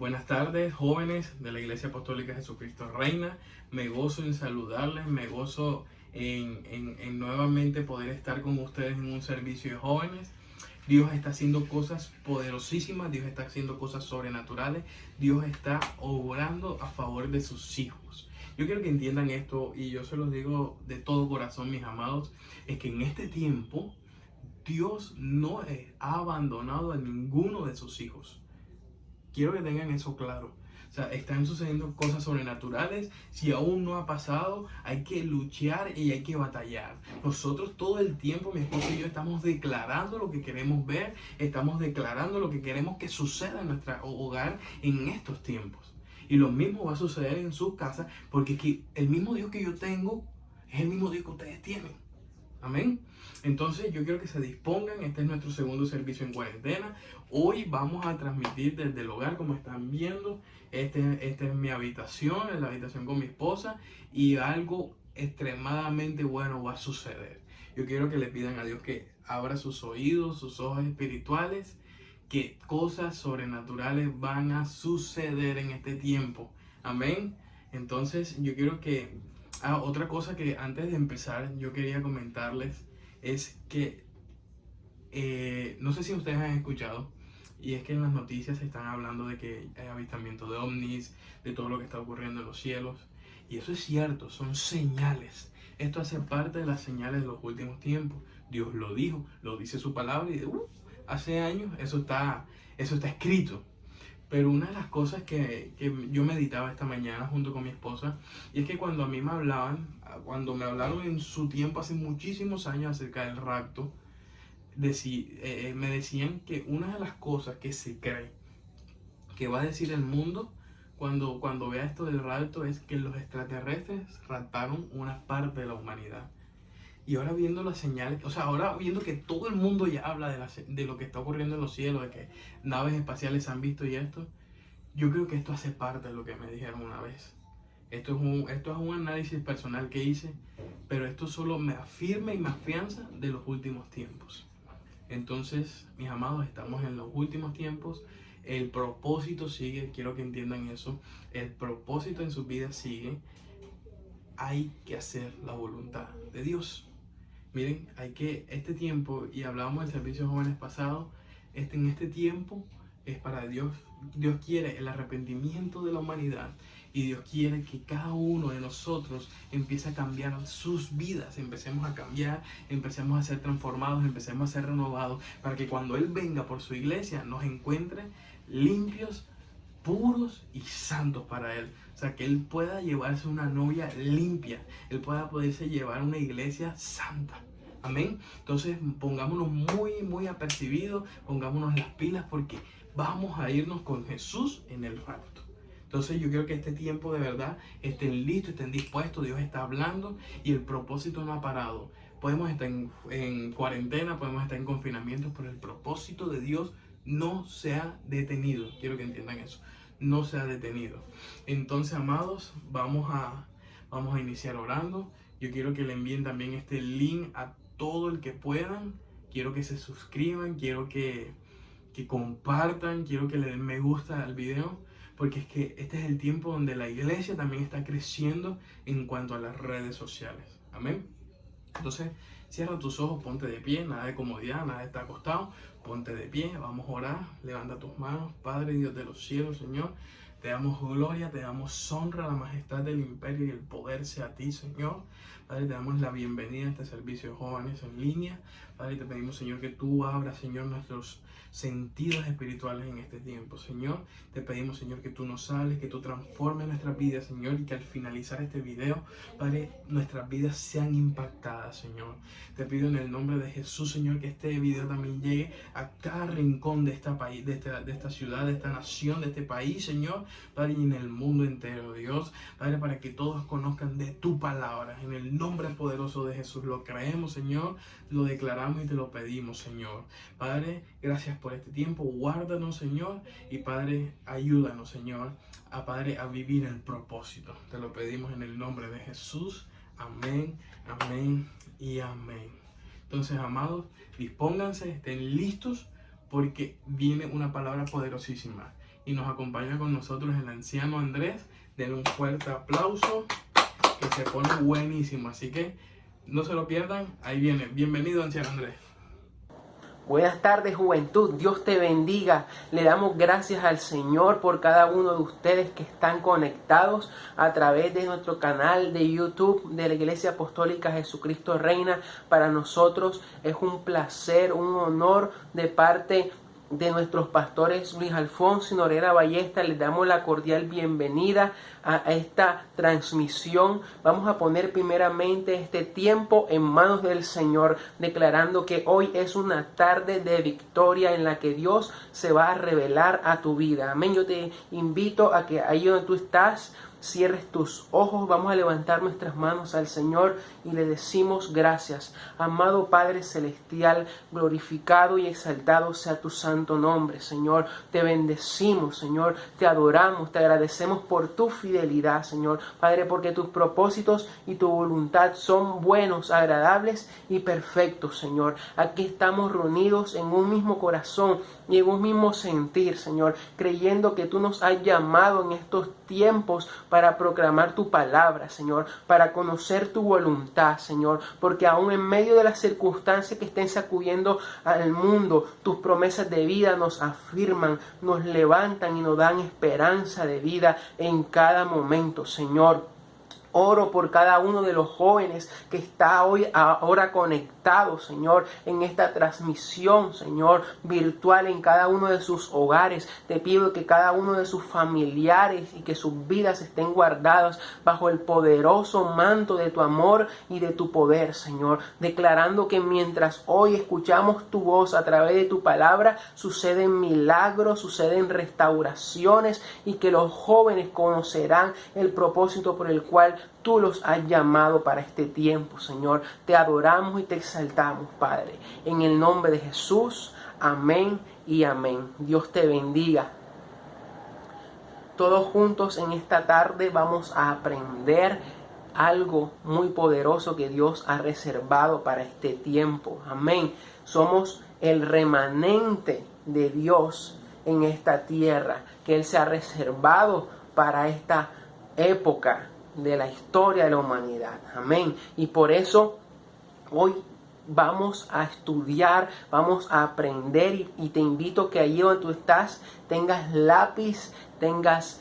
Buenas tardes, jóvenes de la Iglesia Apostólica Jesucristo Reina. Me gozo en saludarles, me gozo en nuevamente poder estar con ustedes en un servicio de jóvenes. Dios está haciendo cosas poderosísimas, Dios está haciendo cosas sobrenaturales, Dios está obrando a favor de sus hijos. Yo quiero que entiendan esto y yo se los digo de todo corazón, mis amados, es que en este tiempo Dios no ha abandonado a ninguno de sus hijos. Quiero que tengan eso claro. O sea, están sucediendo cosas sobrenaturales. Si aún no ha pasado, hay que luchar y hay que batallar. Nosotros todo el tiempo, mi esposo y yo, estamos declarando lo que queremos ver. Estamos declarando lo que queremos que suceda en nuestro hogar en estos tiempos. Y lo mismo va a suceder en sus casas, porque es que el mismo Dios que yo tengo es el mismo Dios que ustedes tienen. Amén. Entonces yo quiero que se dispongan. Este es nuestro segundo servicio en cuarentena. Hoy vamos a transmitir desde el hogar, como están viendo. Esta es mi habitación, es la habitación con mi esposa. Y algo extremadamente bueno va a suceder. Yo quiero que le pidan a Dios que abra sus oídos, sus ojos espirituales, que cosas sobrenaturales van a suceder en este tiempo. Amén. Entonces yo quiero que otra cosa que antes de empezar yo quería comentarles es que no sé si ustedes han escuchado, y es que en las noticias se están hablando de que hay avistamiento de ovnis, de todo lo que está ocurriendo en los cielos, y eso es cierto, son señales. Esto hace parte de las señales de los últimos tiempos. Dios lo dijo, lo dice su palabra, y hace años eso está escrito. Pero una de las cosas que yo meditaba esta mañana junto con mi esposa, y es que cuando a mí cuando me hablaron en su tiempo, hace muchísimos años, acerca del rapto, me decían que una de las cosas que se cree que va a decir el mundo cuando vea esto del rapto es que los extraterrestres raptaron una parte de la humanidad. Y ahora viendo las señales, o sea, ahora viendo que todo el mundo ya habla de lo que está ocurriendo en los cielos, de que naves espaciales se han visto y esto, yo creo que esto hace parte de lo que me dijeron una vez. Esto es un análisis personal que hice, pero esto solo me afirma y me afianza de los últimos tiempos. Entonces, mis amados, estamos en los últimos tiempos. El propósito sigue, quiero que entiendan eso. El propósito en su vida sigue. Hay que hacer la voluntad de Dios. Miren, este tiempo, y hablábamos del servicio de jóvenes pasado, en este tiempo es para Dios. Dios quiere el arrepentimiento de la humanidad, y Dios quiere que cada uno de nosotros empiece a cambiar sus vidas, empecemos a cambiar, empecemos a ser transformados, empecemos a ser renovados, para que cuando Él venga por su iglesia nos encuentre limpios, puros y santos para Él. O sea, que Él pueda llevarse una novia limpia, Él pueda poderse llevar una iglesia santa. Amén. Entonces pongámonos muy apercibidos, pongámonos las pilas, porque vamos a irnos con Jesús en el rapto. Entonces yo quiero que este tiempo de verdad estén listos, estén dispuestos. Dios está hablando y el propósito no ha parado. Podemos estar en cuarentena, podemos estar en confinamiento, pero el propósito de Dios no se ha detenido. Quiero que entiendan eso. No se ha detenido. Entonces, amados, vamos a iniciar orando. Yo quiero que le envíen también este link a todo el que puedan. Quiero que se suscriban, quiero que compartan, quiero que le den me gusta al video, porque es que este es el tiempo donde la iglesia también está creciendo en cuanto a las redes sociales. Amén. Entonces, cierra tus ojos, ponte de pie, nada de comodidad, nada de estar acostado, ponte de pie, vamos a orar, levanta tus manos. Padre Dios de los cielos, Señor, te damos gloria, te damos honra, la majestad del imperio y el poder sea a ti, Señor. Padre, te damos la bienvenida a este servicio de jóvenes en línea. Padre, te pedimos, Señor, que tú abras, Señor, nuestros sentidos espirituales en este tiempo, Señor. Te pedimos, Señor, que tú nos hables, que tú transformes nuestras vidas, Señor, y que al finalizar este video, Padre, nuestras vidas sean impactadas, Señor. Te pido en el nombre de Jesús, Señor, que este video también llegue a cada rincón de esta país, de esta ciudad, de esta nación, de este país, Señor, Padre, y en el mundo entero, Dios, Padre, para que todos conozcan de tu palabra. En el nombre poderoso de Jesús lo creemos, Señor, lo declaramos y te lo pedimos, Señor. Padre, gracias por este tiempo, guárdanos, Señor, y Padre, ayúdanos, Señor, a vivir el propósito. Te lo pedimos en el nombre de Jesús. Amén, amén y amén. Entonces, amados, dispónganse, estén listos, porque viene una palabra poderosísima. y nos acompaña con nosotros el anciano Andrés. Denle un fuerte aplauso que se pone buenísimo, así que no se lo pierdan. Ahí viene. Bienvenido, anciano Andrés. Buenas tardes, juventud. Dios te bendiga. Le damos gracias al Señor por cada uno de ustedes que están conectados a través de nuestro canal de YouTube de la Iglesia Apostólica Jesucristo Reina. Para nosotros es un placer, un honor de parte de nuestros pastores Luis Alfonso y Norera Ballesta. Les damos la cordial bienvenida a esta transmisión. Vamos a poner primeramente este tiempo en manos del Señor, declarando que hoy es una tarde de victoria en la que Dios se va a revelar a tu vida. Amén. Yo te invito a que ahí donde tú estás, cierres tus ojos. Vamos a levantar nuestras manos al Señor y le decimos gracias. Amado Padre Celestial, glorificado y exaltado sea tu santo nombre, Señor. Te bendecimos, Señor. Te adoramos, te agradecemos por tu fidelidad, Señor. Padre, porque tus propósitos y tu voluntad son buenos, agradables y perfectos, Señor. Aquí estamos reunidos en un mismo corazón y en un mismo sentir, Señor, creyendo que tú nos has llamado en estos tiempos para proclamar tu palabra, Señor, para conocer tu voluntad, Señor, porque aún en medio de las circunstancias que estén sacudiendo al mundo, tus promesas de vida nos afirman, nos levantan y nos dan esperanza de vida en cada momento, Señor. Oro por cada uno de los jóvenes que está ahora conectado, Señor, en esta transmisión, Señor, virtual en cada uno de sus hogares. Te pido que cada uno de sus familiares y que sus vidas estén guardadas bajo el poderoso manto de tu amor y de tu poder, Señor. Declarando que mientras hoy escuchamos tu voz a través de tu palabra, suceden milagros, suceden restauraciones y que los jóvenes conocerán el propósito por el cual tú los has llamado para este tiempo, Señor. Te adoramos y te exaltamos, Padre. En el nombre de Jesús, amén y amén. Dios te bendiga. Todos juntos en esta tarde vamos a aprender algo muy poderoso que Dios ha reservado para este tiempo. Amén. Somos el remanente de Dios en esta tierra, que Él se ha reservado para esta época de la historia de la humanidad. Amén. Y por eso hoy vamos a estudiar, vamos a aprender y te invito que allí donde tú estás tengas lápiz, tengas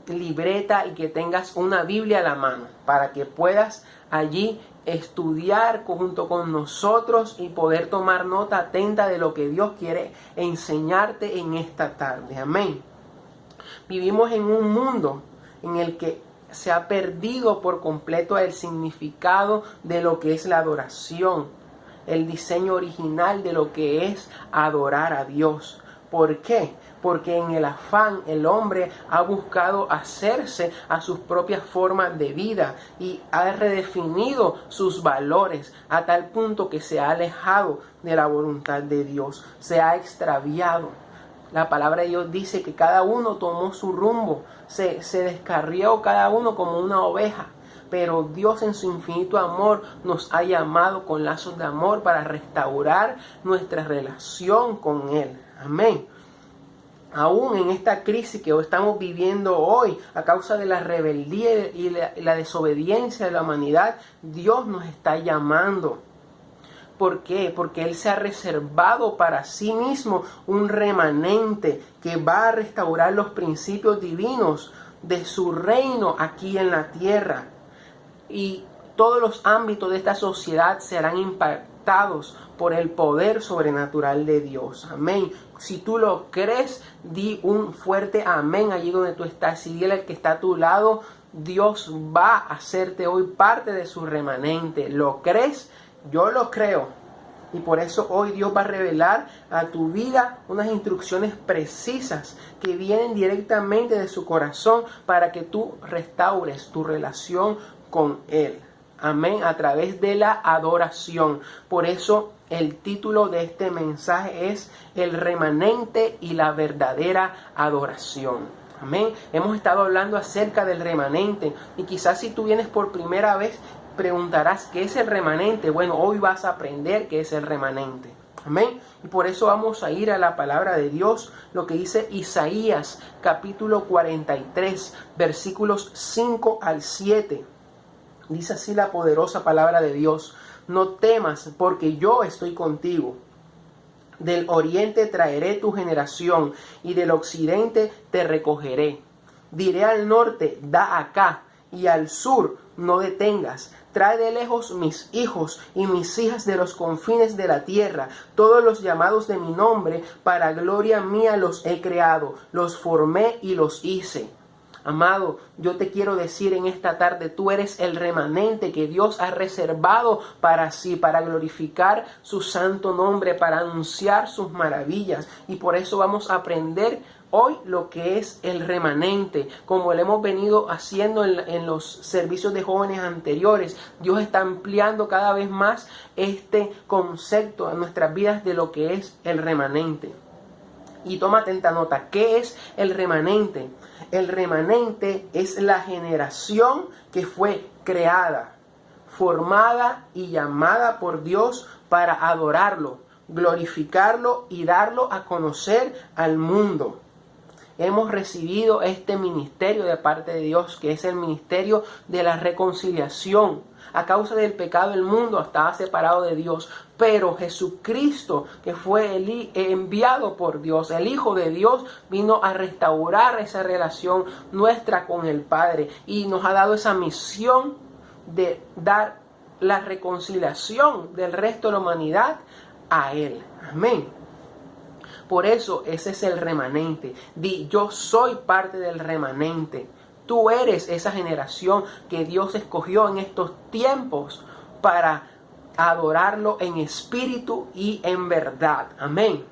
libreta y que tengas una Biblia a la mano para que puedas allí estudiar junto con nosotros y poder tomar nota atenta de lo que Dios quiere enseñarte en esta tarde. Amén. Vivimos en un mundo en el que se ha perdido por completo el significado de lo que es la adoración, el diseño original de lo que es adorar a Dios. ¿Por qué? Porque en el afán el hombre ha buscado hacerse a sus propias formas de vida y ha redefinido sus valores a tal punto que se ha alejado de la voluntad de Dios, se ha extraviado. La palabra de Dios dice que cada uno tomó su rumbo, se descarrió cada uno como una oveja. Pero Dios en su infinito amor nos ha llamado con lazos de amor para restaurar nuestra relación con Él. Amén. Aún en esta crisis que estamos viviendo hoy, a causa de la rebeldía y la desobediencia de la humanidad, Dios nos está llamando. ¿Por qué? Porque Él se ha reservado para sí mismo un remanente que va a restaurar los principios divinos de su reino aquí en la tierra. Y todos los ámbitos de esta sociedad serán impactados por el poder sobrenatural de Dios. Amén. Si tú lo crees, di un fuerte amén allí donde tú estás. Y dile al que está a tu lado, Dios va a hacerte hoy parte de su remanente. ¿Lo crees? Yo lo creo. Y por eso hoy Dios va a revelar a tu vida unas instrucciones precisas que vienen directamente de su corazón para que tú restaures tu relación con Él. Amén. A través de la adoración. Por eso el título de este mensaje es El remanente y la verdadera adoración. Amén. Hemos estado hablando acerca del remanente y quizás si tú vienes por primera vez preguntarás ¿qué es el remanente? Bueno, hoy vas a aprender qué es el remanente. Amén. Y por eso vamos a ir a la palabra de Dios, lo que dice Isaías capítulo 43, versículos 5 al 7. Dice así la poderosa palabra de Dios: no temas, porque yo estoy contigo. Del oriente traeré tu generación, y del occidente te recogeré. Diré al norte, da acá, y al sur, no detengas. Trae de lejos mis hijos y mis hijas de los confines de la tierra. Todos los llamados de mi nombre, para gloria mía los he creado. Los formé y los hice. Amado, yo te quiero decir en esta tarde, tú eres el remanente que Dios ha reservado para sí, para glorificar su santo nombre, para anunciar sus maravillas. Y por eso vamos a aprender hoy lo que es el remanente, como lo hemos venido haciendo en los servicios de jóvenes anteriores. Dios está ampliando cada vez más este concepto en nuestras vidas de lo que es el remanente. Y toma atenta nota, ¿qué es el remanente? El remanente es la generación que fue creada, formada y llamada por Dios para adorarlo, glorificarlo y darlo a conocer al mundo. Hemos recibido este ministerio de parte de Dios, que es el ministerio de la reconciliación. A causa del pecado, el mundo estaba separado de Dios, pero Jesucristo, que fue enviado por Dios, el Hijo de Dios, vino a restaurar esa relación nuestra con el Padre y nos ha dado esa misión de dar la reconciliación del resto de la humanidad a Él. Amén. Por eso ese es el remanente. Di, yo soy parte del remanente. Tú eres esa generación que Dios escogió en estos tiempos para adorarlo en espíritu y en verdad. Amén.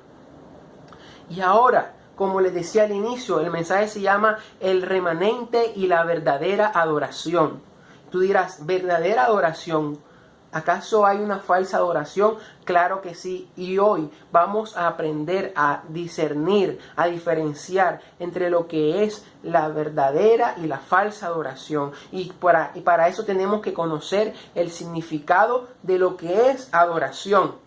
Y ahora, como les decía al inicio, el mensaje se llama el remanente y la verdadera adoración. Tú dirás, ¿verdadera adoración? ¿Acaso hay una falsa adoración? Claro que sí. Y hoy vamos a aprender a discernir, a diferenciar entre lo que es la verdadera y la falsa adoración. Y para eso tenemos que conocer el significado de lo que es adoración.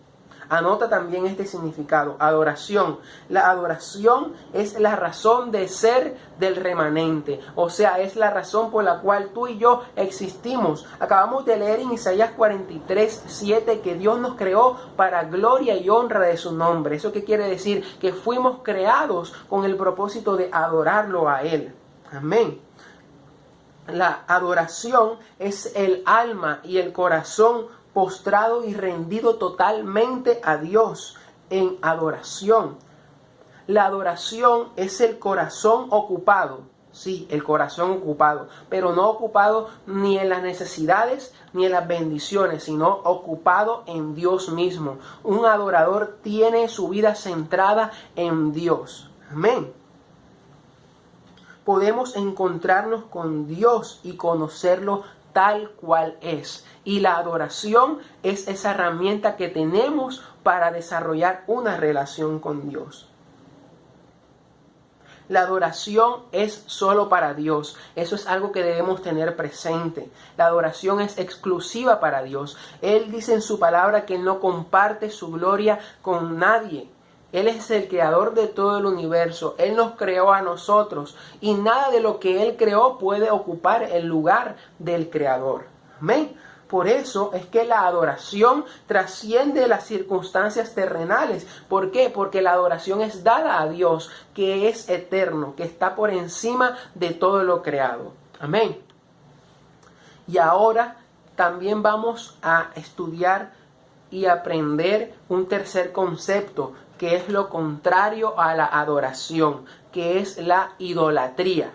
Anota también este significado, adoración. La adoración es la razón de ser del remanente, o sea, es la razón por la cual tú y yo existimos. Acabamos de leer en Isaías 43, 7 que Dios nos creó para gloria y honra de su nombre. ¿Eso qué quiere decir? Que fuimos creados con el propósito de adorarlo a Él. Amén. La adoración es el alma y el corazón postrado y rendido totalmente a Dios en adoración. La adoración es el corazón ocupado, sí, el corazón ocupado, pero no ocupado ni en las necesidades ni en las bendiciones, sino ocupado en Dios mismo. Un adorador tiene su vida centrada en Dios. Amén. Podemos encontrarnos con Dios y conocerlo tal cual es. Y la adoración es esa herramienta que tenemos para desarrollar una relación con Dios. La adoración es solo para Dios. Eso es algo que debemos tener presente. La adoración es exclusiva para Dios. Él dice en su palabra que Él no comparte su gloria con nadie. Él es el creador de todo el universo. Él nos creó a nosotros. Y nada de lo que Él creó puede ocupar el lugar del creador. Amén. Por eso es que la adoración trasciende las circunstancias terrenales. ¿Por qué? Porque la adoración es dada a Dios, que es eterno, que está por encima de todo lo creado. Amén. Y ahora también vamos a estudiar y aprender un tercer concepto, que es lo contrario a la adoración, que es la idolatría.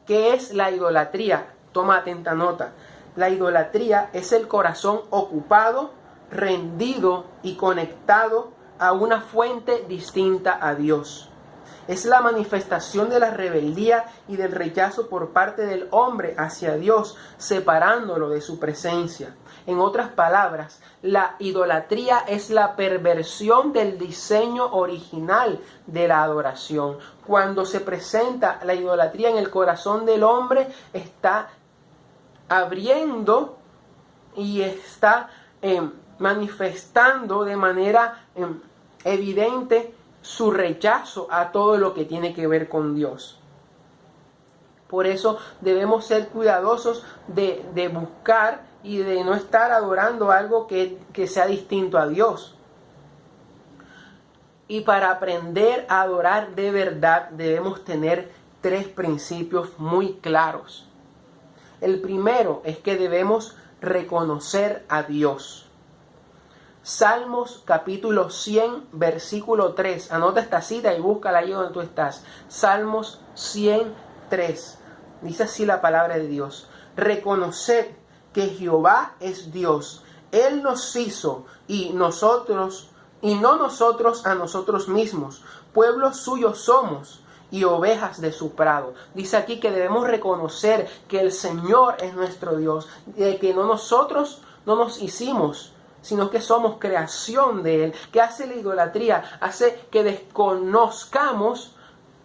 ¿Qué es la idolatría? Toma atenta nota. La idolatría es el corazón ocupado, rendido y conectado a una fuente distinta a Dios. Es la manifestación de la rebeldía y del rechazo por parte del hombre hacia Dios, separándolo de su presencia. En otras palabras, la idolatría es la perversión del diseño original de la adoración. Cuando se presenta la idolatría en el corazón del hombre, está abriendo y está manifestando de manera evidente su rechazo a todo lo que tiene que ver con Dios. Por eso debemos ser cuidadosos de buscar y de no estar adorando algo que sea distinto a Dios. Y para aprender a adorar de verdad debemos tener 3 principios muy claros. El primero es que debemos reconocer a Dios. Salmos capítulo 100, versículo 3. Anota esta cita y búscala ahí donde tú estás. Salmos 103. Dice así la palabra de Dios. Reconoced que Jehová es Dios. Él nos hizo y no nosotros a nosotros mismos. Pueblo suyo somos y ovejas de su prado. Dice aquí que debemos reconocer que el Señor es nuestro Dios, de que nosotros no nos hicimos, sino que somos creación de Él. Que hace la idolatría? Hace que desconozcamos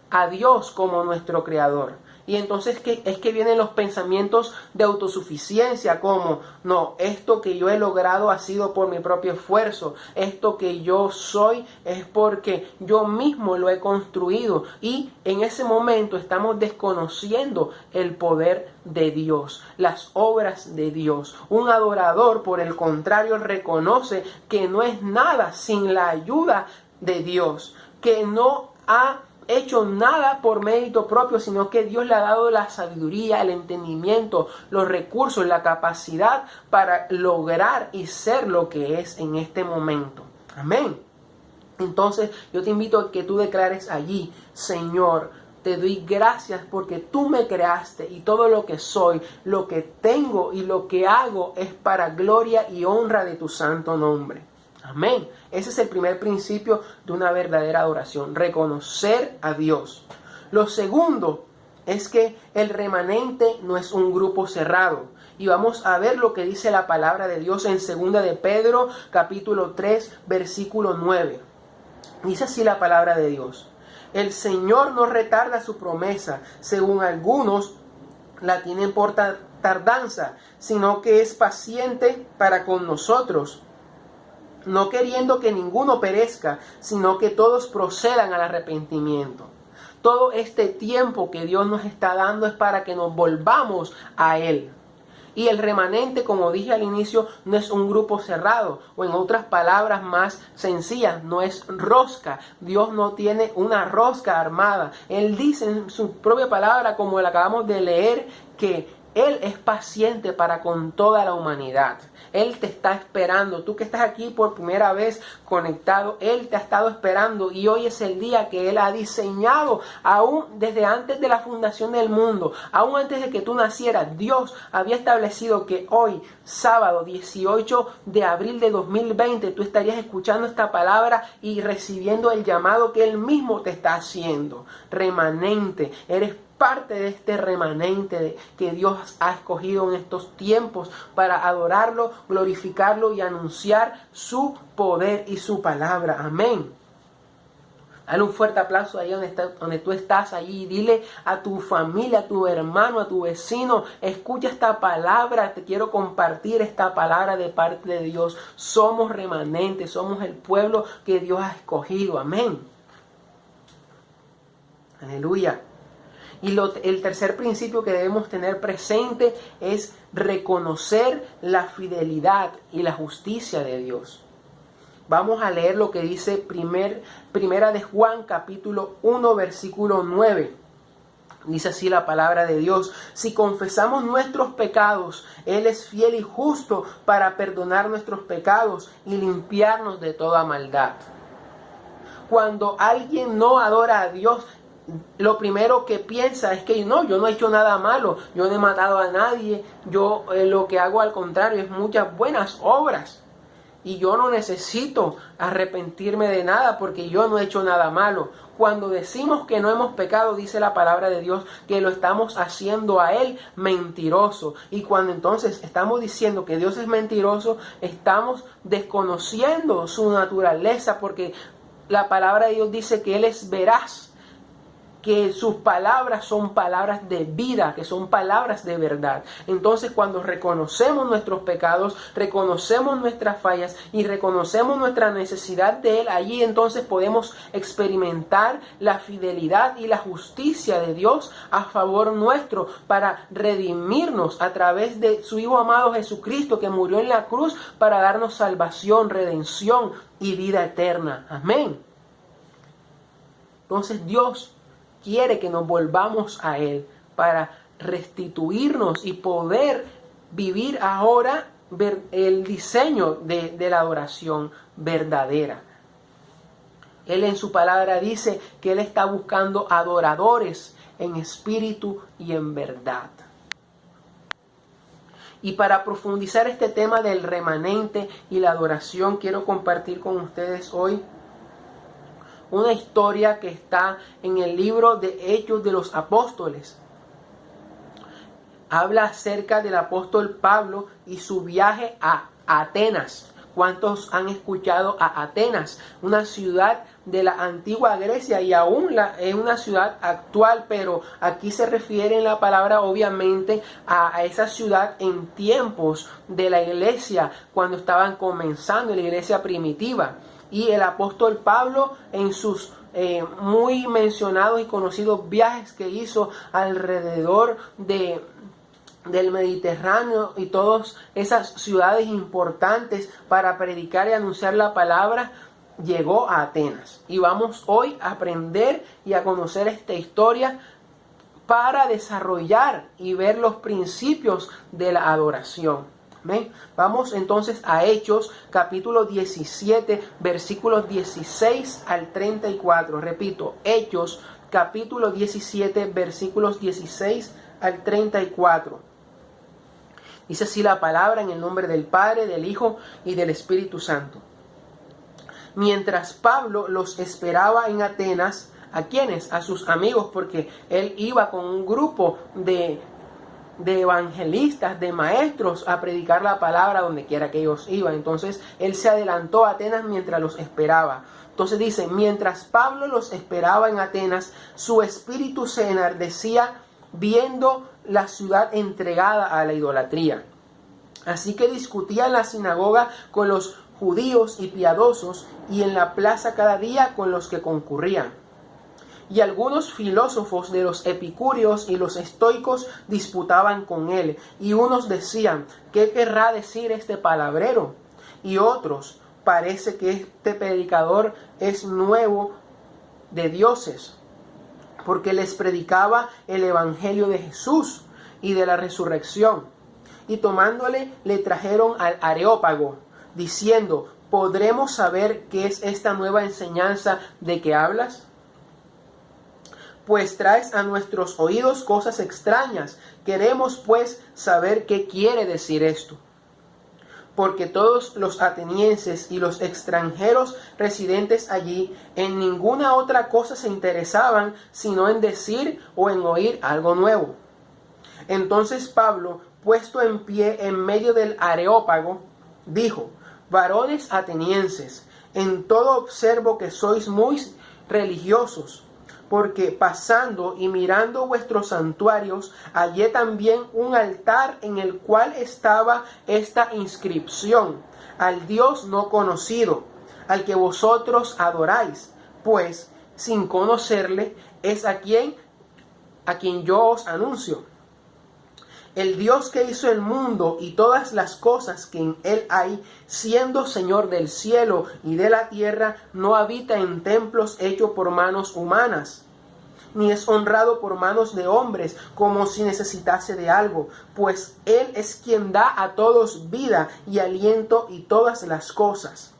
a Dios como nuestro creador. Y entonces es que vienen los pensamientos de autosuficiencia, como, no, esto que yo he logrado ha sido por mi propio esfuerzo, esto que yo soy es porque yo mismo lo he construido. Y en ese momento estamos desconociendo el poder de Dios, las obras de Dios. Un adorador, por el contrario, reconoce que no es nada sin la ayuda de Dios, que no ha hecho nada por mérito propio, sino que Dios le ha dado la sabiduría, el entendimiento, los recursos, la capacidad para lograr y ser lo que es en este momento. Amén. Entonces yo te invito a que tú declares allí: Señor, te doy gracias porque tú me creaste y todo lo que soy, lo que tengo y lo que hago es para gloria y honra de tu santo nombre. Amén. Ese es el primer principio de una verdadera adoración, reconocer a Dios. Lo segundo es que el remanente no es un grupo cerrado. Y vamos a ver lo que dice la palabra de Dios en 2 de Pedro, capítulo 3, versículo 9. Dice así la palabra de Dios: el Señor no retarda su promesa, según algunos la tienen por tardanza, sino que es paciente para con nosotros, no queriendo que ninguno perezca, sino que todos procedan al arrepentimiento. Todo este tiempo que Dios nos está dando es para que nos volvamos a Él. Y el remanente, como dije al inicio, no es un grupo cerrado, o en otras palabras más sencillas, no es rosca. Dios no tiene una rosca armada. Él dice en su propia palabra, como la acabamos de leer, que Él es paciente para con toda la humanidad. Él te está esperando. Tú que estás aquí por primera vez conectado, Él te ha estado esperando y hoy es el día que Él ha diseñado. Aún desde antes de la fundación del mundo, aún antes de que tú nacieras, Dios había establecido que hoy, sábado 18 de abril de 2020, tú estarías escuchando esta palabra y recibiendo el llamado que Él mismo te está haciendo. Remanente, eres parte de este remanente que Dios ha escogido en estos tiempos para adorarlo, glorificarlo y anunciar su poder y su palabra. Amén. Dale un fuerte aplauso ahí donde tú estás, allí. Dile a tu familia, a tu hermano, a tu vecino: escucha esta palabra, te quiero compartir esta palabra de parte de Dios. Somos remanentes, somos el pueblo que Dios ha escogido. Amén. Aleluya. Y el tercer principio que debemos tener presente es reconocer la fidelidad y la justicia de Dios. Vamos a leer lo que dice Primera de Juan, capítulo 1, versículo 9. Dice así la palabra de Dios: si confesamos nuestros pecados, Él es fiel y justo para perdonar nuestros pecados y limpiarnos de toda maldad. Cuando alguien no adora a Dios, lo primero que piensa es que yo no he hecho nada malo, yo no he matado a nadie, yo lo que hago al contrario es muchas buenas obras y yo no necesito arrepentirme de nada porque yo no he hecho nada malo. Cuando decimos que no hemos pecado, dice la palabra de Dios que lo estamos haciendo a Él mentiroso. Y cuando entonces estamos diciendo que Dios es mentiroso, estamos desconociendo su naturaleza, porque la palabra de Dios dice que Él es veraz. que sus palabras son palabras de vida, que son palabras de verdad. Entonces, cuando reconocemos nuestros pecados, reconocemos nuestras fallas y reconocemos nuestra necesidad de Él, allí entonces podemos experimentar la fidelidad y la justicia de Dios a favor nuestro para redimirnos a través de su Hijo amado Jesucristo, que murió en la cruz para darnos salvación, redención y vida eterna. Amén. Entonces Dios quiere que nos volvamos a Él para restituirnos y poder vivir ahora el diseño de la adoración verdadera. Él en su palabra dice que Él está buscando adoradores en espíritu y en verdad. Y para profundizar este tema del remanente y la adoración, quiero compartir con ustedes hoy una historia que está en el libro de Hechos de los Apóstoles. Habla acerca del apóstol Pablo y su viaje a Atenas. ¿Cuántos han escuchado a Atenas? Una ciudad de la antigua Grecia y aún es una ciudad actual, pero aquí se refiere en la palabra obviamente a esa ciudad en tiempos de la iglesia, cuando estaban comenzando la iglesia primitiva. Y el apóstol Pablo en sus muy mencionados y conocidos viajes que hizo alrededor del Mediterráneo y todas esas ciudades importantes para predicar y anunciar la palabra, llegó a Atenas. Y vamos hoy a aprender y a conocer esta historia para desarrollar y ver los principios de la adoración. ¿Ven? Vamos entonces a Hechos capítulo 17 versículos 16 al 34. Repito, Hechos capítulo 17 versículos 16 al 34. Dice así la palabra en el nombre del Padre, del Hijo y del Espíritu Santo. Mientras Pablo los esperaba en Atenas, ¿a quiénes? A sus amigos, porque él iba con un grupo de evangelistas, de maestros a predicar la palabra donde quiera que ellos iban. Entonces él se adelantó a Atenas mientras los esperaba. Entonces dice, mientras Pablo los esperaba en Atenas, su espíritu se enardecía viendo la ciudad entregada a la idolatría. Así que discutía en la sinagoga con los judíos y piadosos y en la plaza cada día con los que concurrían. Y algunos filósofos de los epicúreos y los estoicos disputaban con él. Y unos decían, ¿qué querrá decir este palabrero? Y otros, parece que este predicador es nuevo de dioses, porque les predicaba el evangelio de Jesús y de la resurrección. Y tomándole, le trajeron al Areópago, diciendo, ¿podremos saber qué es esta nueva enseñanza de que hablas? Pues traes a nuestros oídos cosas extrañas. Queremos pues saber qué quiere decir esto. Porque todos los atenienses y los extranjeros residentes allí en ninguna otra cosa se interesaban, sino en decir o en oír algo nuevo. Entonces Pablo, puesto en pie en medio del Areópago, dijo, varones atenienses, en todo observo que sois muy religiosos, porque pasando y mirando vuestros santuarios, hallé también un altar en el cual estaba esta inscripción, al Dios no conocido, al que vosotros adoráis, pues sin conocerle es a quien yo os anuncio. El Dios que hizo el mundo y todas las cosas que en él hay, siendo Señor del cielo y de la tierra, no habita en templos hechos por manos humanas, ni es honrado por manos de hombres, como si necesitase de algo, pues Él es quien da a todos vida y aliento y todas las cosas.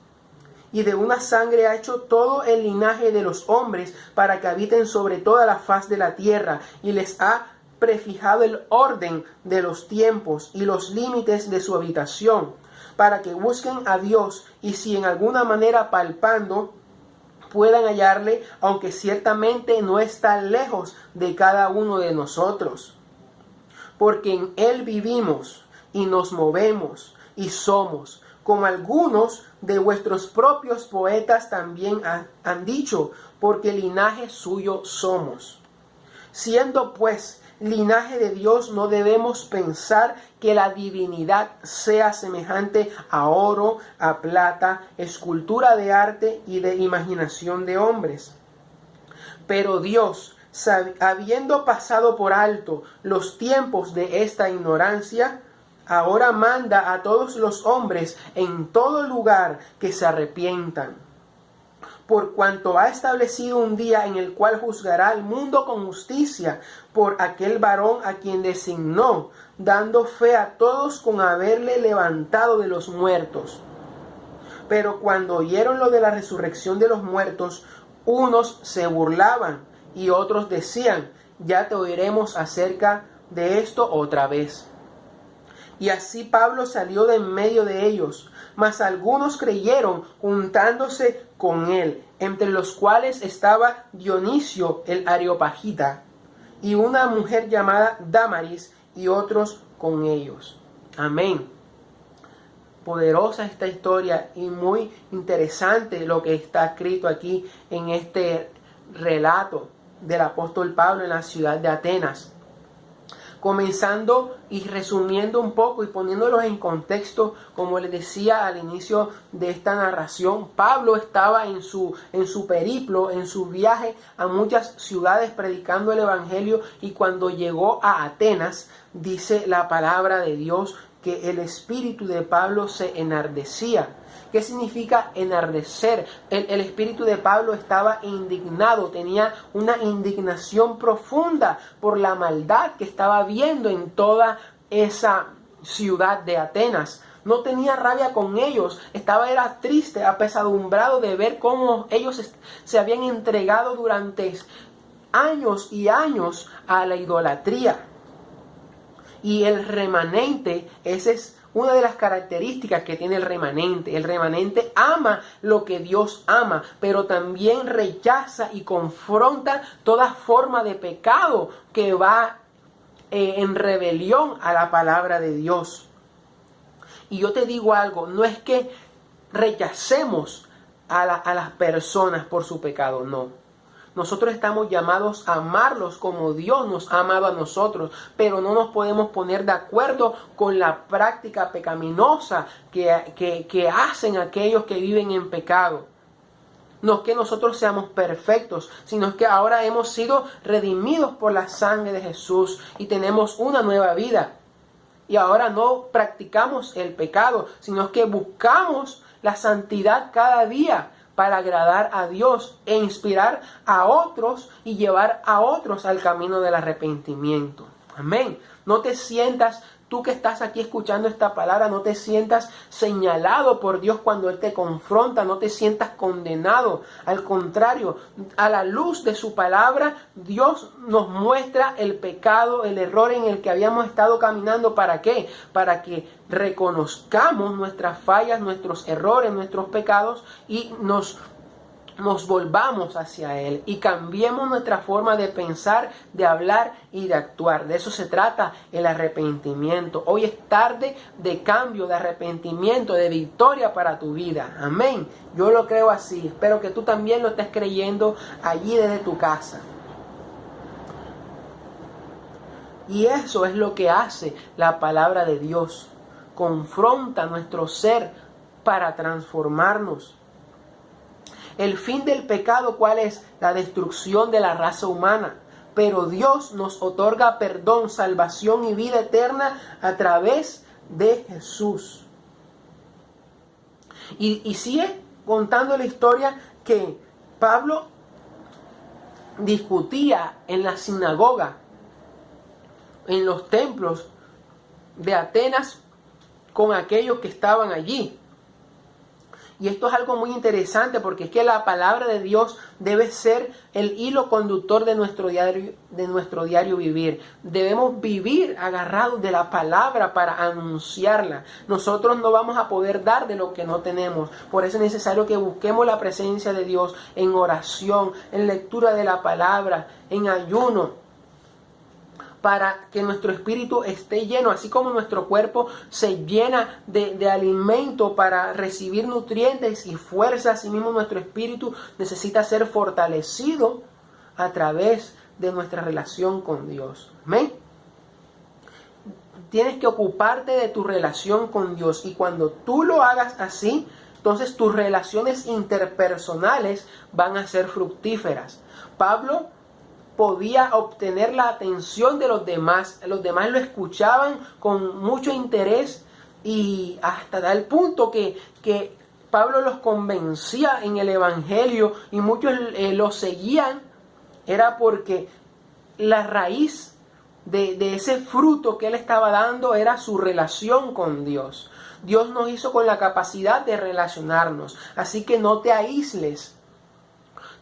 Y de una sangre ha hecho todo el linaje de los hombres, para que habiten sobre toda la faz de la tierra, y les ha prefijado el orden de los tiempos y los límites de su habitación, para que busquen a Dios, y si en alguna manera palpando puedan hallarle, aunque ciertamente no está lejos de cada uno de nosotros. Porque en Él vivimos y nos movemos y somos, como algunos de vuestros propios poetas también han dicho, porque linaje suyo somos. Siendo pues linaje de Dios, no debemos pensar que la divinidad sea semejante a oro, a plata, escultura de arte y de imaginación de hombres. Pero Dios, habiendo pasado por alto los tiempos de esta ignorancia, ahora manda a todos los hombres en todo lugar que se arrepientan, por cuanto ha establecido un día en el cual juzgará al mundo con justicia por aquel varón a quien designó, dando fe a todos con haberle levantado de los muertos. Pero cuando oyeron lo de la resurrección de los muertos, unos se burlaban y otros decían: ya te oiremos acerca de esto otra vez. Y así Pablo salió de en medio de ellos, mas algunos creyeron juntándose con él, entre los cuales estaba Dionisio el Areopagita, y una mujer llamada Dámaris, y otros con ellos. Amén. Poderosa esta historia y muy interesante lo que está escrito aquí en este relato del apóstol Pablo en la ciudad de Atenas. Comenzando y resumiendo un poco y poniéndolos en contexto, como les decía al inicio de esta narración, Pablo estaba en su periplo, en su viaje a muchas ciudades predicando el evangelio, y cuando llegó a Atenas, dice la palabra de Dios que el espíritu de Pablo se enardecía. ¿Qué significa enardecer? El espíritu de Pablo estaba indignado, tenía una indignación profunda por la maldad que estaba viendo en toda esa ciudad de Atenas. No tenía rabia con ellos, era triste, apesadumbrado de ver cómo ellos se habían entregado durante años y años a la idolatría. Y el remanente, esa es una de las características que tiene el remanente. El remanente ama lo que Dios ama, pero también rechaza y confronta toda forma de pecado que va en rebelión a la palabra de Dios. Y yo te digo algo, no es que rechacemos a las personas por su pecado, no. Nosotros estamos llamados a amarlos como Dios nos ha amado a nosotros, pero no nos podemos poner de acuerdo con la práctica pecaminosa que hacen aquellos que viven en pecado. No es que nosotros seamos perfectos, sino es que ahora hemos sido redimidos por la sangre de Jesús y tenemos una nueva vida. Y ahora no practicamos el pecado, sino que buscamos la santidad cada día, para agradar a Dios e inspirar a otros y llevar a otros al camino del arrepentimiento. Amén. No te sientas, tú que estás aquí escuchando esta palabra, no te sientas señalado por Dios cuando Él te confronta, no te sientas condenado. Al contrario, a la luz de su palabra, Dios nos muestra el pecado, el error en el que habíamos estado caminando. ¿Para qué? Para que reconozcamos nuestras fallas, nuestros errores, nuestros pecados y nos volvamos hacia Él y cambiemos nuestra forma de pensar, de hablar y de actuar. De eso se trata el arrepentimiento. Hoy es tarde de cambio, de arrepentimiento, de victoria para tu vida. Amén. Yo lo creo así. Espero que tú también lo estés creyendo allí desde tu casa. Y eso es lo que hace la palabra de Dios. Confronta nuestro ser para transformarnos. El fin del pecado, ¿cuál es? La destrucción de la raza humana. Pero Dios nos otorga perdón, salvación y vida eterna a través de Jesús. Y sigue contando la historia que Pablo discutía en la sinagoga, en los templos de Atenas, con aquellos que estaban allí. Y esto es algo muy interesante porque es que la palabra de Dios debe ser el hilo conductor de nuestro diario vivir. Debemos vivir agarrados de la palabra para anunciarla. Nosotros no vamos a poder dar de lo que no tenemos. Por eso es necesario que busquemos la presencia de Dios en oración, en lectura de la palabra, en ayuno, para que nuestro espíritu esté lleno, así como nuestro cuerpo se llena de alimento para recibir nutrientes y fuerza. Así mismo nuestro espíritu necesita ser fortalecido a través de nuestra relación con Dios. Amén. Tienes que ocuparte de tu relación con Dios, y cuando tú lo hagas así, entonces tus relaciones interpersonales van a ser fructíferas. Pablo podía obtener la atención de los demás lo escuchaban con mucho interés, y hasta tal punto que Pablo los convencía en el Evangelio, y muchos los seguían. Era porque la raíz de ese fruto que él estaba dando era su relación con Dios. Dios nos hizo con la capacidad de relacionarnos, así que no te aísles.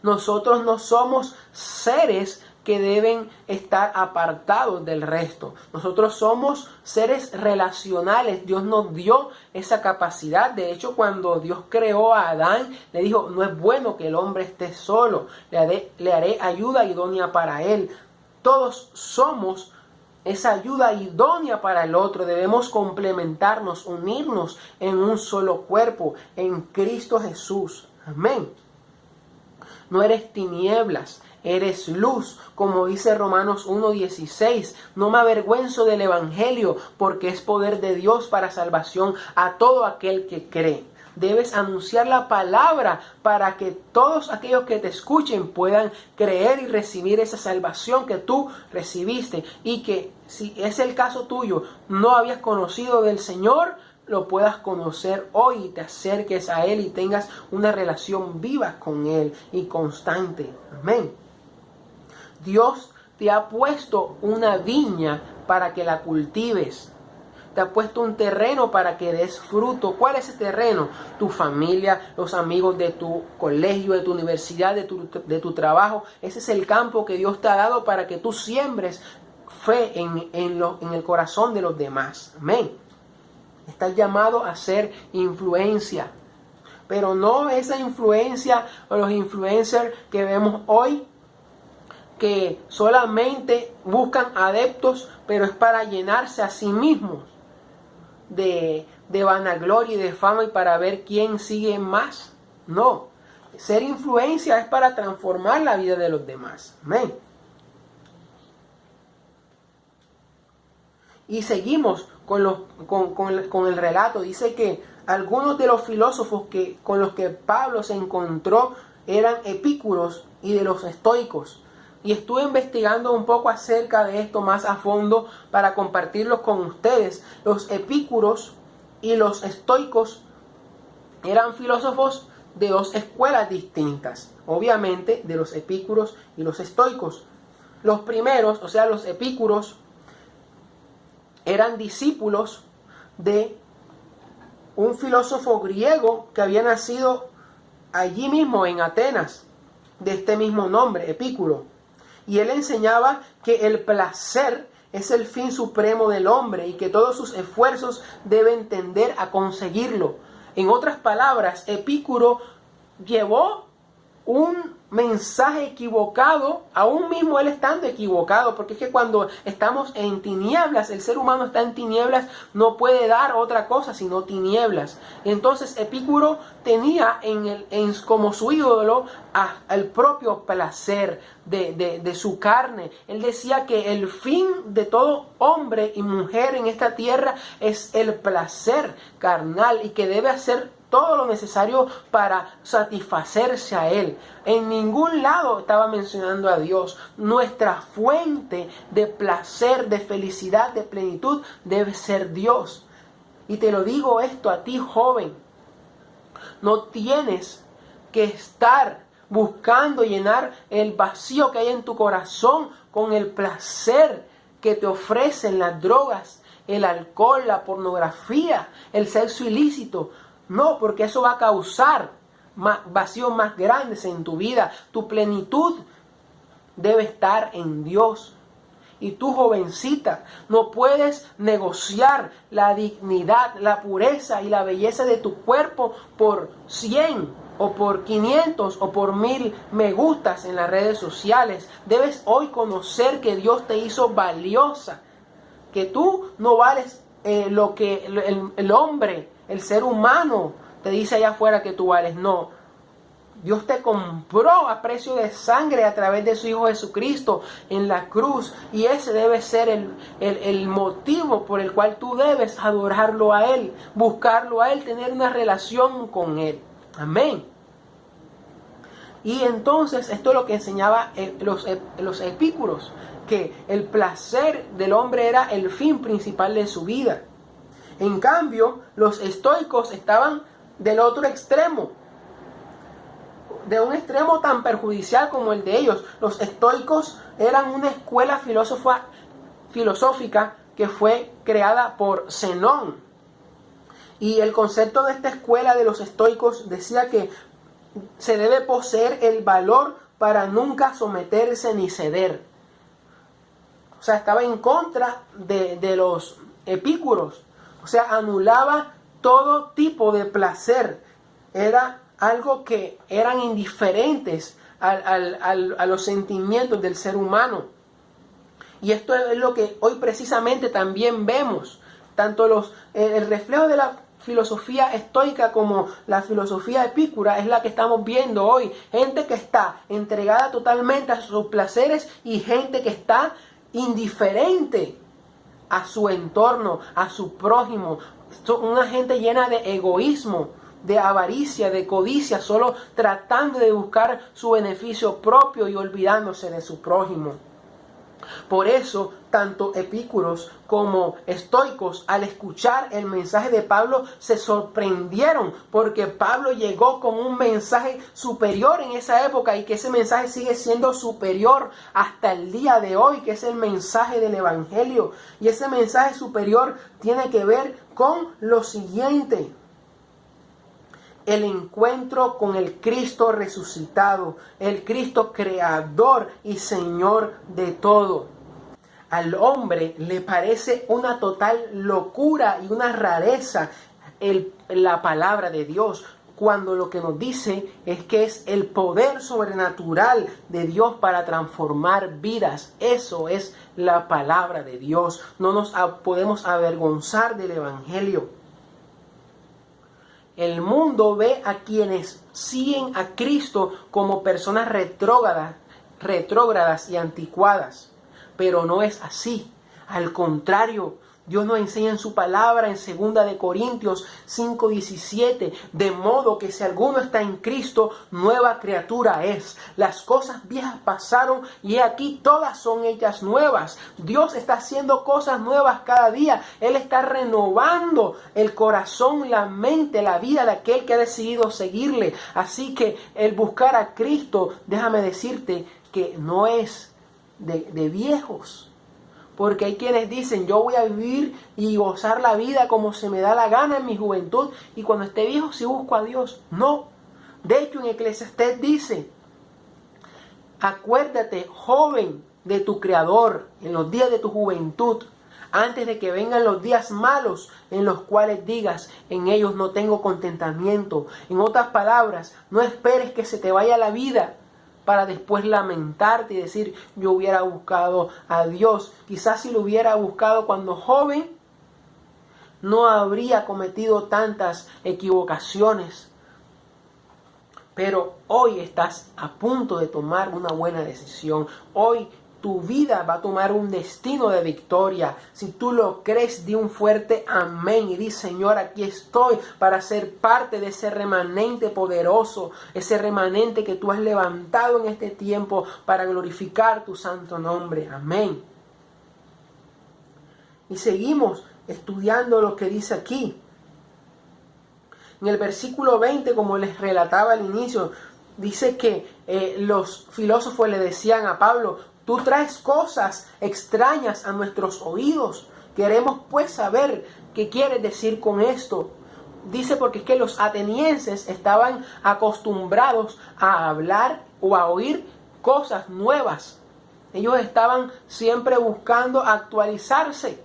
Nosotros no somos seres que deben estar apartados del resto. Nosotros somos seres relacionales. Dios nos dio esa capacidad. De hecho, cuando Dios creó a Adán, le dijo: no es bueno que el hombre esté solo, le haré ayuda idónea para él. Todos somos esa ayuda idónea para el otro. Debemos complementarnos, unirnos en un solo cuerpo, en Cristo Jesús. Amén. No eres tinieblas, eres luz, como dice Romanos 1:16. No me avergüenzo del Evangelio, porque es poder de Dios para salvación a todo aquel que cree. Debes anunciar la palabra para que todos aquellos que te escuchen puedan creer y recibir esa salvación que tú recibiste, y que, si es el caso tuyo, no habías conocido del Señor, lo puedas conocer hoy y te acerques a Él y tengas una relación viva con Él y constante. Amén. Dios te ha puesto una viña para que la cultives. Te ha puesto un terreno para que des fruto. ¿Cuál es ese terreno? Tu familia, los amigos de tu colegio, de tu universidad, de tu trabajo. Ese es el campo que Dios te ha dado para que tú siembres fe en el corazón de los demás. Amén. Estás llamado a ser influencia, pero no esa influencia o los influencers que vemos hoy, que solamente buscan adeptos, pero es para llenarse a sí mismos de vanagloria y de fama, y para ver quién sigue más. No, ser influencia es para transformar la vida de los demás. Amén. Y seguimos con el relato. Dice que algunos de los filósofos con los que Pablo se encontró eran epícuros y de los estoicos. Y estuve investigando un poco acerca de esto más a fondo para compartirlos con ustedes. Los epícuros y los estoicos eran filósofos de dos escuelas distintas, obviamente, de los epícuros y los estoicos. Los primeros, o sea, los epícuros, eran discípulos de un filósofo griego que había nacido allí mismo en Atenas, de este mismo nombre, Epicuro. Y él enseñaba que el placer es el fin supremo del hombre y que todos sus esfuerzos deben tender a conseguirlo. En otras palabras, Epicuro llevó un mensaje equivocado, aún mismo él estando equivocado, porque es que cuando estamos en tinieblas, el ser humano está en tinieblas, no puede dar otra cosa sino tinieblas. Entonces Epicuro tenía como su ídolo al propio placer de su carne. Él decía que el fin de todo hombre y mujer en esta tierra es el placer carnal, y que debe hacer todo lo necesario para satisfacerse a Él. En ningún lado estaba mencionando a Dios. Nuestra fuente de placer, de felicidad, de plenitud debe ser Dios. Y te lo digo esto a ti, joven. No tienes que estar buscando llenar el vacío que hay en tu corazón con el placer que te ofrecen las drogas, el alcohol, la pornografía, el sexo ilícito. No, porque eso va a causar vacíos más grandes en tu vida. Tu plenitud debe estar en Dios. Y tú, jovencita, no puedes negociar la dignidad, la pureza y la belleza de tu cuerpo por 100 o por 500 o por 1000 me gustas en las redes sociales. Debes hoy conocer que Dios te hizo valiosa, que tú no vales lo que el hombre, el ser humano, te dice allá afuera que tú vales. No, Dios te compró a precio de sangre a través de su Hijo Jesucristo en la cruz. Y ese debe ser el motivo por el cual tú debes adorarlo a Él, buscarlo a Él, tener una relación con Él. Amén. Y entonces esto es lo que enseñaba los epícuros, que el placer del hombre era el fin principal de su vida. En cambio, los estoicos estaban del otro extremo, de un extremo tan perjudicial como el de ellos. Los estoicos eran una escuela filosófica que fue creada por Zenón. Y el concepto de esta escuela de los estoicos decía que se debe poseer el valor para nunca someterse ni ceder. O sea, estaba en contra de los epícuros. O sea, anulaba todo tipo de placer. Era algo que eran indiferentes a los sentimientos del ser humano. Y esto es lo que hoy precisamente también vemos. Tanto el reflejo de la filosofía estoica como la filosofía epicúrea es la que estamos viendo hoy. Gente que está entregada totalmente a sus placeres y gente que está indiferente a su entorno, a su prójimo. Una gente llena de egoísmo, de avaricia, de codicia, solo tratando de buscar su beneficio propio y olvidándose de su prójimo. Por eso, tanto epícuros como estoicos, al escuchar el mensaje de Pablo, se sorprendieron, porque Pablo llegó con un mensaje superior en esa época, y que ese mensaje sigue siendo superior hasta el día de hoy, que es el mensaje del Evangelio. Y ese mensaje superior tiene que ver con lo siguiente: el encuentro con el Cristo resucitado, el Cristo creador y Señor de todo. Al hombre le parece una total locura y una rareza la palabra de Dios, cuando lo que nos dice es que es el poder sobrenatural de Dios para transformar vidas. Eso es la palabra de Dios. No nos podemos avergonzar del Evangelio. El mundo ve a quienes siguen a Cristo como personas retrógradas y anticuadas, pero no es así. Al contrario, Dios nos enseña en su palabra en 2 de Corintios 5:17, de modo que si alguno está en Cristo, nueva criatura es. Las cosas viejas pasaron y aquí todas son hechas nuevas. Dios está haciendo cosas nuevas cada día. Él está renovando el corazón, la mente, la vida de aquel que ha decidido seguirle. Así que el buscar a Cristo, déjame decirte que no es de viejos. Porque hay quienes dicen, yo voy a vivir y gozar la vida como se me da la gana en mi juventud, y cuando esté viejo sí busco a Dios. No. De hecho, en Eclesiastés dice, acuérdate, joven, de tu Creador en los días de tu juventud, antes de que vengan los días malos, en los cuales digas, en ellos no tengo contentamiento. En otras palabras, no esperes que se te vaya la vida para después lamentarte y decir, yo hubiera buscado a Dios. Quizás si lo hubiera buscado cuando joven, no habría cometido tantas equivocaciones. Pero hoy estás a punto de tomar una buena decisión. Hoy tu vida va a tomar un destino de victoria. Si tú lo crees, di un fuerte amén y di, Señor, aquí estoy para ser parte de ese remanente poderoso, ese remanente que tú has levantado en este tiempo para glorificar tu santo nombre. Amén. Y seguimos estudiando lo que dice aquí. En el versículo 20, como les relataba al inicio, dice que los filósofos le decían a Pablo, tú traes cosas extrañas a nuestros oídos. Queremos pues saber qué quieres decir con esto. Dice porque es que los atenienses estaban acostumbrados a hablar o a oír cosas nuevas. Ellos estaban siempre buscando actualizarse.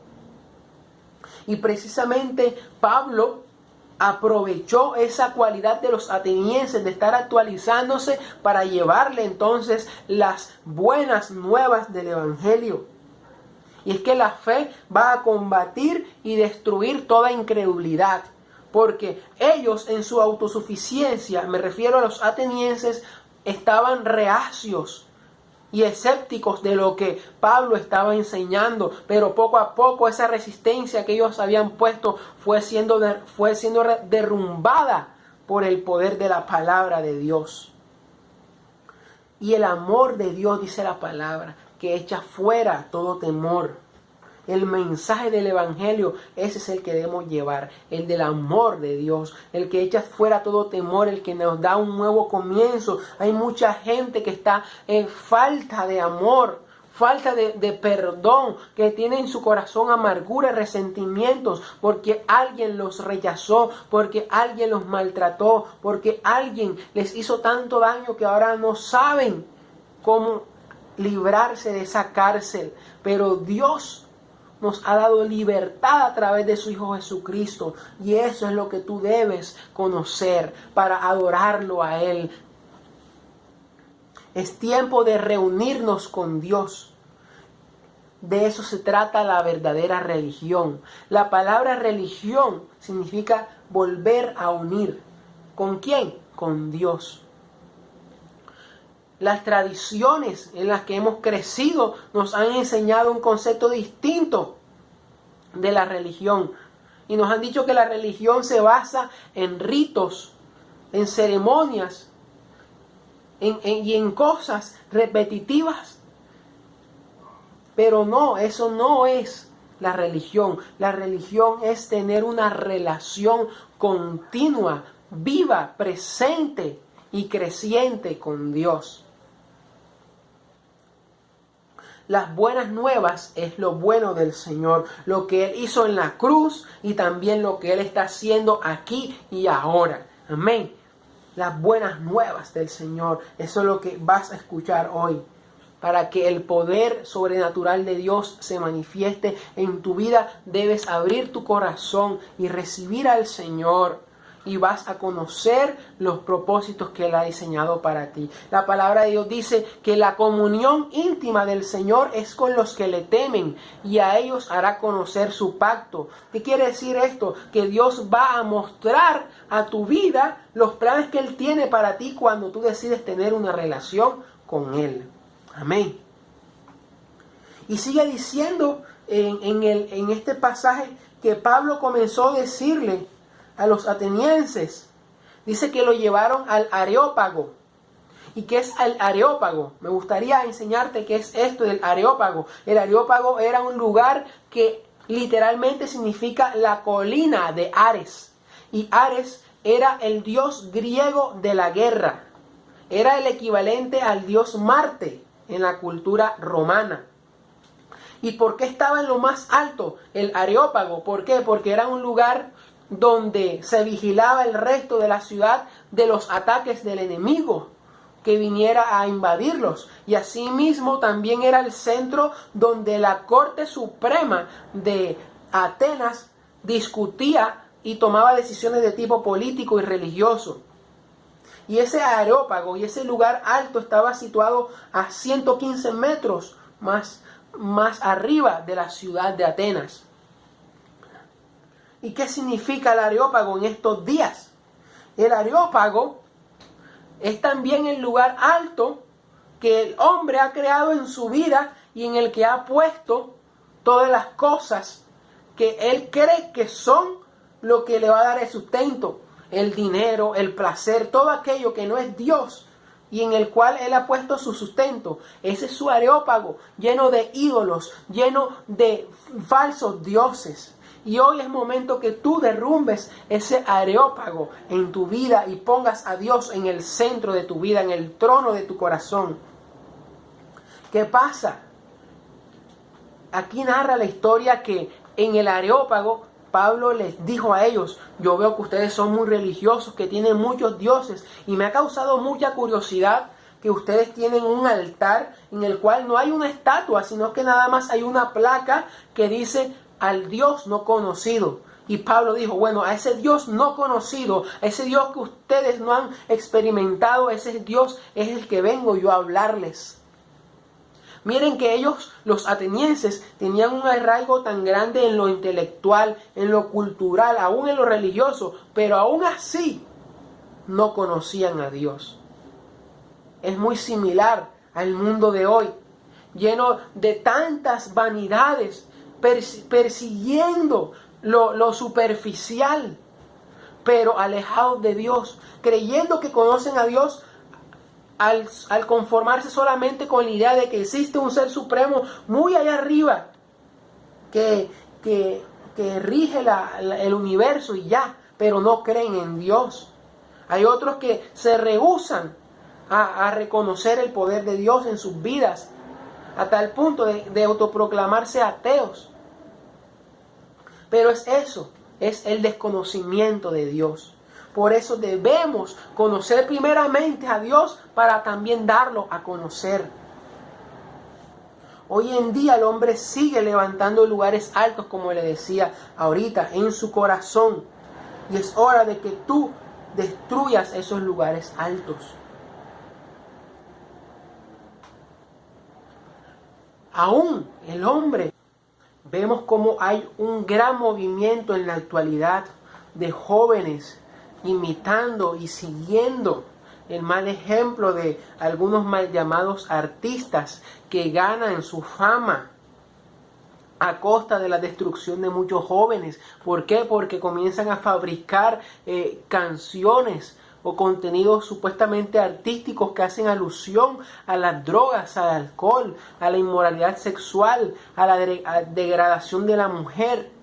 Y precisamente Pablo aprovechó esa cualidad de los atenienses de estar actualizándose para llevarle entonces las buenas nuevas del Evangelio. Y es que la fe va a combatir y destruir toda incredulidad. porque ellos en su autosuficiencia, me refiero a los atenienses, estaban reacios y escépticos de lo que Pablo estaba enseñando, pero poco a poco esa resistencia que ellos habían puesto fue siendo derrumbada por el poder de la palabra de Dios. Y el amor de Dios, dice la palabra, que echa fuera todo temor. El mensaje del Evangelio, ese es el que debemos llevar, el del amor de Dios, el que echa fuera todo temor, el que nos da un nuevo comienzo. Hay mucha gente que está en falta de amor, falta de perdón, que tiene en su corazón amargura y resentimientos, porque alguien los rechazó, porque alguien los maltrató, porque alguien les hizo tanto daño que ahora no saben cómo librarse de esa cárcel. Pero Dios nos ha dado libertad a través de su Hijo Jesucristo, y eso es lo que tú debes conocer para adorarlo a Él. Es tiempo de reunirnos con Dios. De eso se trata la verdadera religión. La palabra religión significa volver a unir. ¿Con quién? Con Dios. Las tradiciones en las que hemos crecido nos han enseñado un concepto distinto de la religión. Y nos han dicho que la religión se basa en ritos, en ceremonias, y en cosas repetitivas. Pero no, eso no es la religión. La religión es tener una relación continua, viva, presente y creciente con Dios. Las buenas nuevas es lo bueno del Señor, lo que Él hizo en la cruz y también lo que Él está haciendo aquí y ahora. Amén. Las buenas nuevas del Señor, eso es lo que vas a escuchar hoy. Para que el poder sobrenatural de Dios se manifieste en tu vida, debes abrir tu corazón y recibir al Señor. Y vas a conocer los propósitos que Él ha diseñado para ti. La palabra de Dios dice que la comunión íntima del Señor es con los que le temen, y a ellos hará conocer su pacto. ¿Qué quiere decir esto? Que Dios va a mostrar a tu vida los planes que Él tiene para ti cuando tú decides tener una relación con Él. Amén. Y sigue diciendo en este pasaje que Pablo comenzó a decirle a los atenienses. Dice que lo llevaron al Areópago. ¿Y qué es el Areópago? Me gustaría enseñarte qué es esto del Areópago. El Areópago era un lugar que literalmente significa la colina de Ares. Y Ares era el dios griego de la guerra. Era el equivalente al dios Marte en la cultura romana. ¿Y por qué estaba en lo más alto el Areópago? ¿Por qué? Porque era un lugar donde se vigilaba el resto de la ciudad de los ataques del enemigo que viniera a invadirlos. Y asimismo también era el centro donde la Corte Suprema de Atenas discutía y tomaba decisiones de tipo político y religioso. Y ese Areópago y ese lugar alto estaba situado a 115 metros más arriba de la ciudad de Atenas. ¿Y qué significa el Areópago en estos días? El Areópago es también el lugar alto que el hombre ha creado en su vida y en el que ha puesto todas las cosas que él cree que son lo que le va a dar el sustento, el dinero, el placer, todo aquello que no es Dios y en el cual él ha puesto su sustento. Ese es su Areópago, lleno de ídolos, lleno de falsos dioses. Y hoy es momento que tú derrumbes ese Areópago en tu vida y pongas a Dios en el centro de tu vida, en el trono de tu corazón. ¿Qué pasa? Aquí narra la historia que en el Areópago Pablo les dijo a ellos: yo veo que ustedes son muy religiosos, que tienen muchos dioses, y me ha causado mucha curiosidad que ustedes tienen un altar en el cual no hay una estatua, sino que nada más hay una placa que dice al Dios no conocido. Y Pablo dijo: bueno, a ese Dios no conocido, a ese Dios que ustedes no han experimentado, ese Dios es el que vengo yo a hablarles. Miren que ellos, los atenienses, tenían un arraigo tan grande en lo intelectual, en lo cultural, aún en lo religioso, pero aún así no conocían a Dios. Es muy similar al mundo de hoy, lleno de tantas vanidades, persiguiendo lo superficial, pero alejados de Dios, creyendo que conocen a Dios al conformarse solamente con la idea de que existe un ser supremo muy allá arriba que rige el universo y ya, pero no creen en Dios. Hay otros que se rehúsan a reconocer el poder de Dios en sus vidas, a tal punto de autoproclamarse ateos. Pero es eso, es el desconocimiento de Dios. Por eso debemos conocer primeramente a Dios para también darlo a conocer. Hoy en día el hombre sigue levantando lugares altos, como le decía ahorita, en su corazón. Y es hora de que tú destruyas esos lugares altos. Aún el hombre, vemos como hay un gran movimiento en la actualidad de jóvenes imitando y siguiendo el mal ejemplo de algunos mal llamados artistas que ganan su fama a costa de la destrucción de muchos jóvenes. ¿Por qué? Porque comienzan a fabricar canciones o contenidos supuestamente artísticos que hacen alusión a las drogas, al alcohol, a la inmoralidad sexual, a la degradación de la mujer.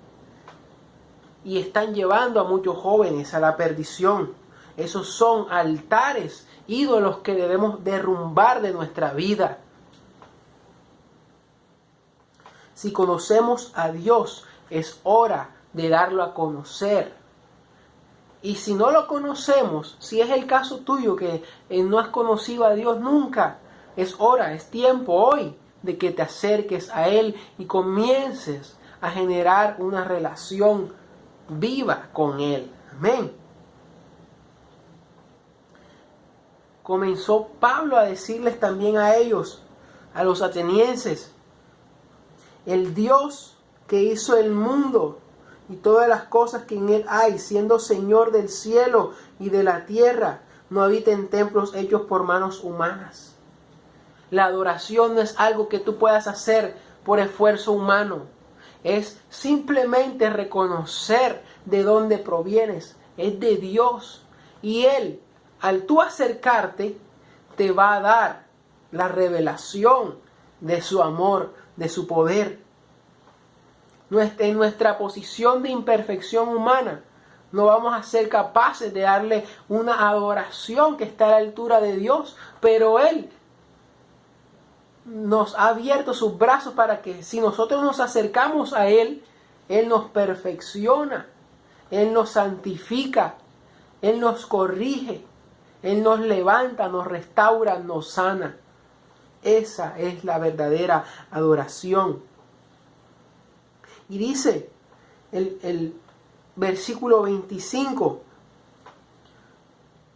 Y están llevando a muchos jóvenes a la perdición. Esos son altares, ídolos que debemos derrumbar de nuestra vida. Si conocemos a Dios, es hora de darlo a conocer. Y si no lo conocemos, si es el caso tuyo que no has conocido a Dios nunca, es hora, es tiempo hoy de que te acerques a Él y comiences a generar una relación viva con Él. Amén. Comenzó Pablo a decirles también a ellos, a los atenienses, el Dios que hizo el mundo y todas las cosas que en él hay, siendo Señor del cielo y de la tierra, no habita en templos hechos por manos humanas. La adoración no es algo que tú puedas hacer por esfuerzo humano. Es simplemente reconocer de dónde provienes. Es de Dios. Y Él, al tú acercarte, te va a dar la revelación de su amor, de su poder. En nuestra posición de imperfección humana, no vamos a ser capaces de darle una adoración que está a la altura de Dios, pero Él nos ha abierto sus brazos para que si nosotros nos acercamos a Él, Él nos perfecciona, Él nos santifica, Él nos corrige, Él nos levanta, nos restaura, nos sana. Esa es la verdadera adoración. Y dice el versículo 25,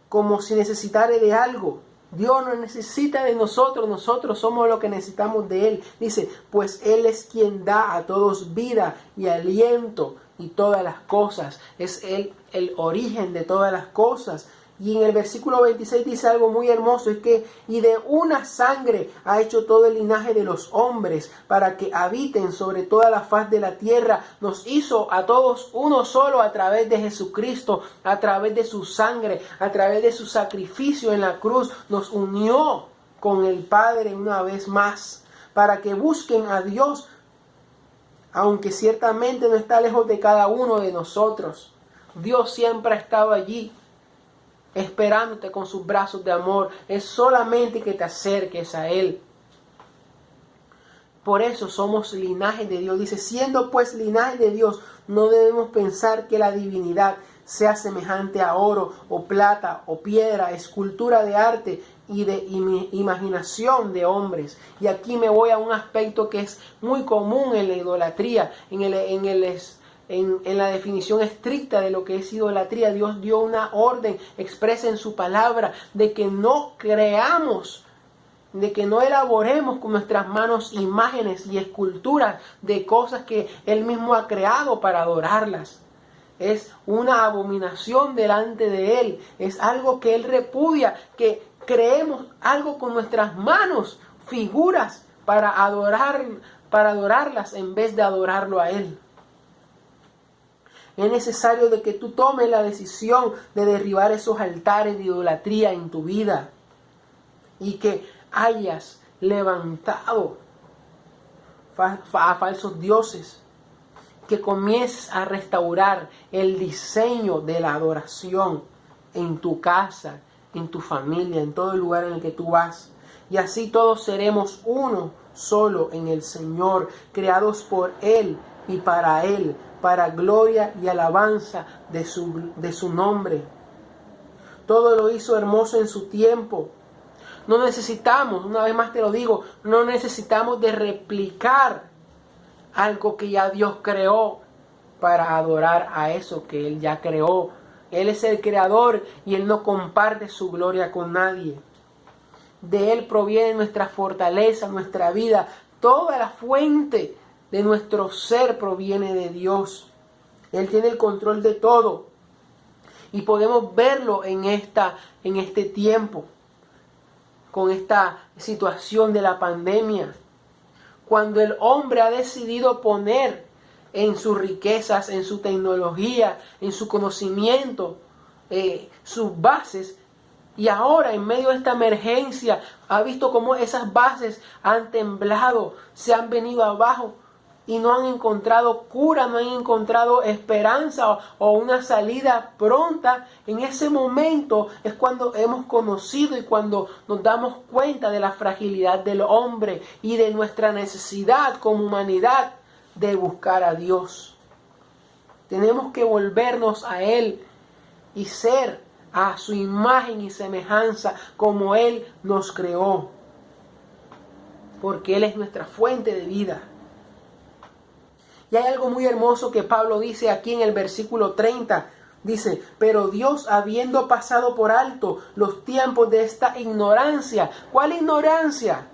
como si necesitara de algo. Dios no necesita de nosotros, nosotros somos lo que necesitamos de Él. Dice, pues Él es quien da a todos vida y aliento y todas las cosas. Es Él el origen de todas las cosas. Y en el versículo 26 dice algo muy hermoso, es que y de una sangre ha hecho todo el linaje de los hombres para que habiten sobre toda la faz de la tierra. Nos hizo a todos uno solo a través de Jesucristo, a través de su sangre, a través de su sacrificio en la cruz. Nos unió con el Padre una vez más para que busquen a Dios, aunque ciertamente no está lejos de cada uno de nosotros. Dios siempre ha estado allí, esperándote con sus brazos de amor. Es solamente que te acerques a Él. Por eso somos linaje de Dios. Dice, siendo pues linaje de Dios, no debemos pensar que la divinidad sea semejante a oro o plata o piedra, escultura de arte y de imaginación de hombres. Y aquí me voy a un aspecto que es muy común en la idolatría, en la definición estricta de lo que es idolatría. Dios dio una orden expresa en su palabra de que no creamos de que no elaboremos con nuestras manos imágenes y esculturas de cosas que Él mismo ha creado para adorarlas. Es una abominación delante de Él. Es algo que Él repudia, que creemos algo con nuestras manos, figuras para adorarlas en vez de adorarlo a Él. Es necesario de que tú tomes la decisión de derribar esos altares de idolatría en tu vida y que hayas levantado a falsos dioses, que comiences a restaurar el diseño de la adoración en tu casa, en tu familia, en todo el lugar en el que tú vas. Y así todos seremos uno solo en el Señor, creados por Él y para Él, para gloria y alabanza de su nombre. Todo lo hizo hermoso en su tiempo. No necesitamos, una vez más te lo digo, no necesitamos de replicar algo que ya Dios creó para adorar a eso que Él ya creó. Él es el creador y Él no comparte su gloria con nadie. De Él proviene nuestra fortaleza, nuestra vida. Toda la fuente de nuestro ser proviene de Dios. Él tiene el control de todo. Y podemos verlo en este tiempo, con esta situación de la pandemia. Cuando el hombre ha decidido poner en sus riquezas, en su tecnología, en su conocimiento, sus bases, y ahora en medio de esta emergencia ha visto cómo esas bases han temblado, se han venido abajo y no han encontrado cura, no han encontrado esperanza o una salida pronta. En ese momento es cuando hemos conocido y cuando nos damos cuenta de la fragilidad del hombre y de nuestra necesidad como humanidad de buscar a Dios. Tenemos que volvernos a Él y ser a su imagen y semejanza como Él nos creó, porque Él es nuestra fuente de vida. Y hay algo muy hermoso que Pablo dice aquí en el versículo 30. Dice, pero Dios, habiendo pasado por alto los tiempos de esta ignorancia. ¿Cuál ignorancia?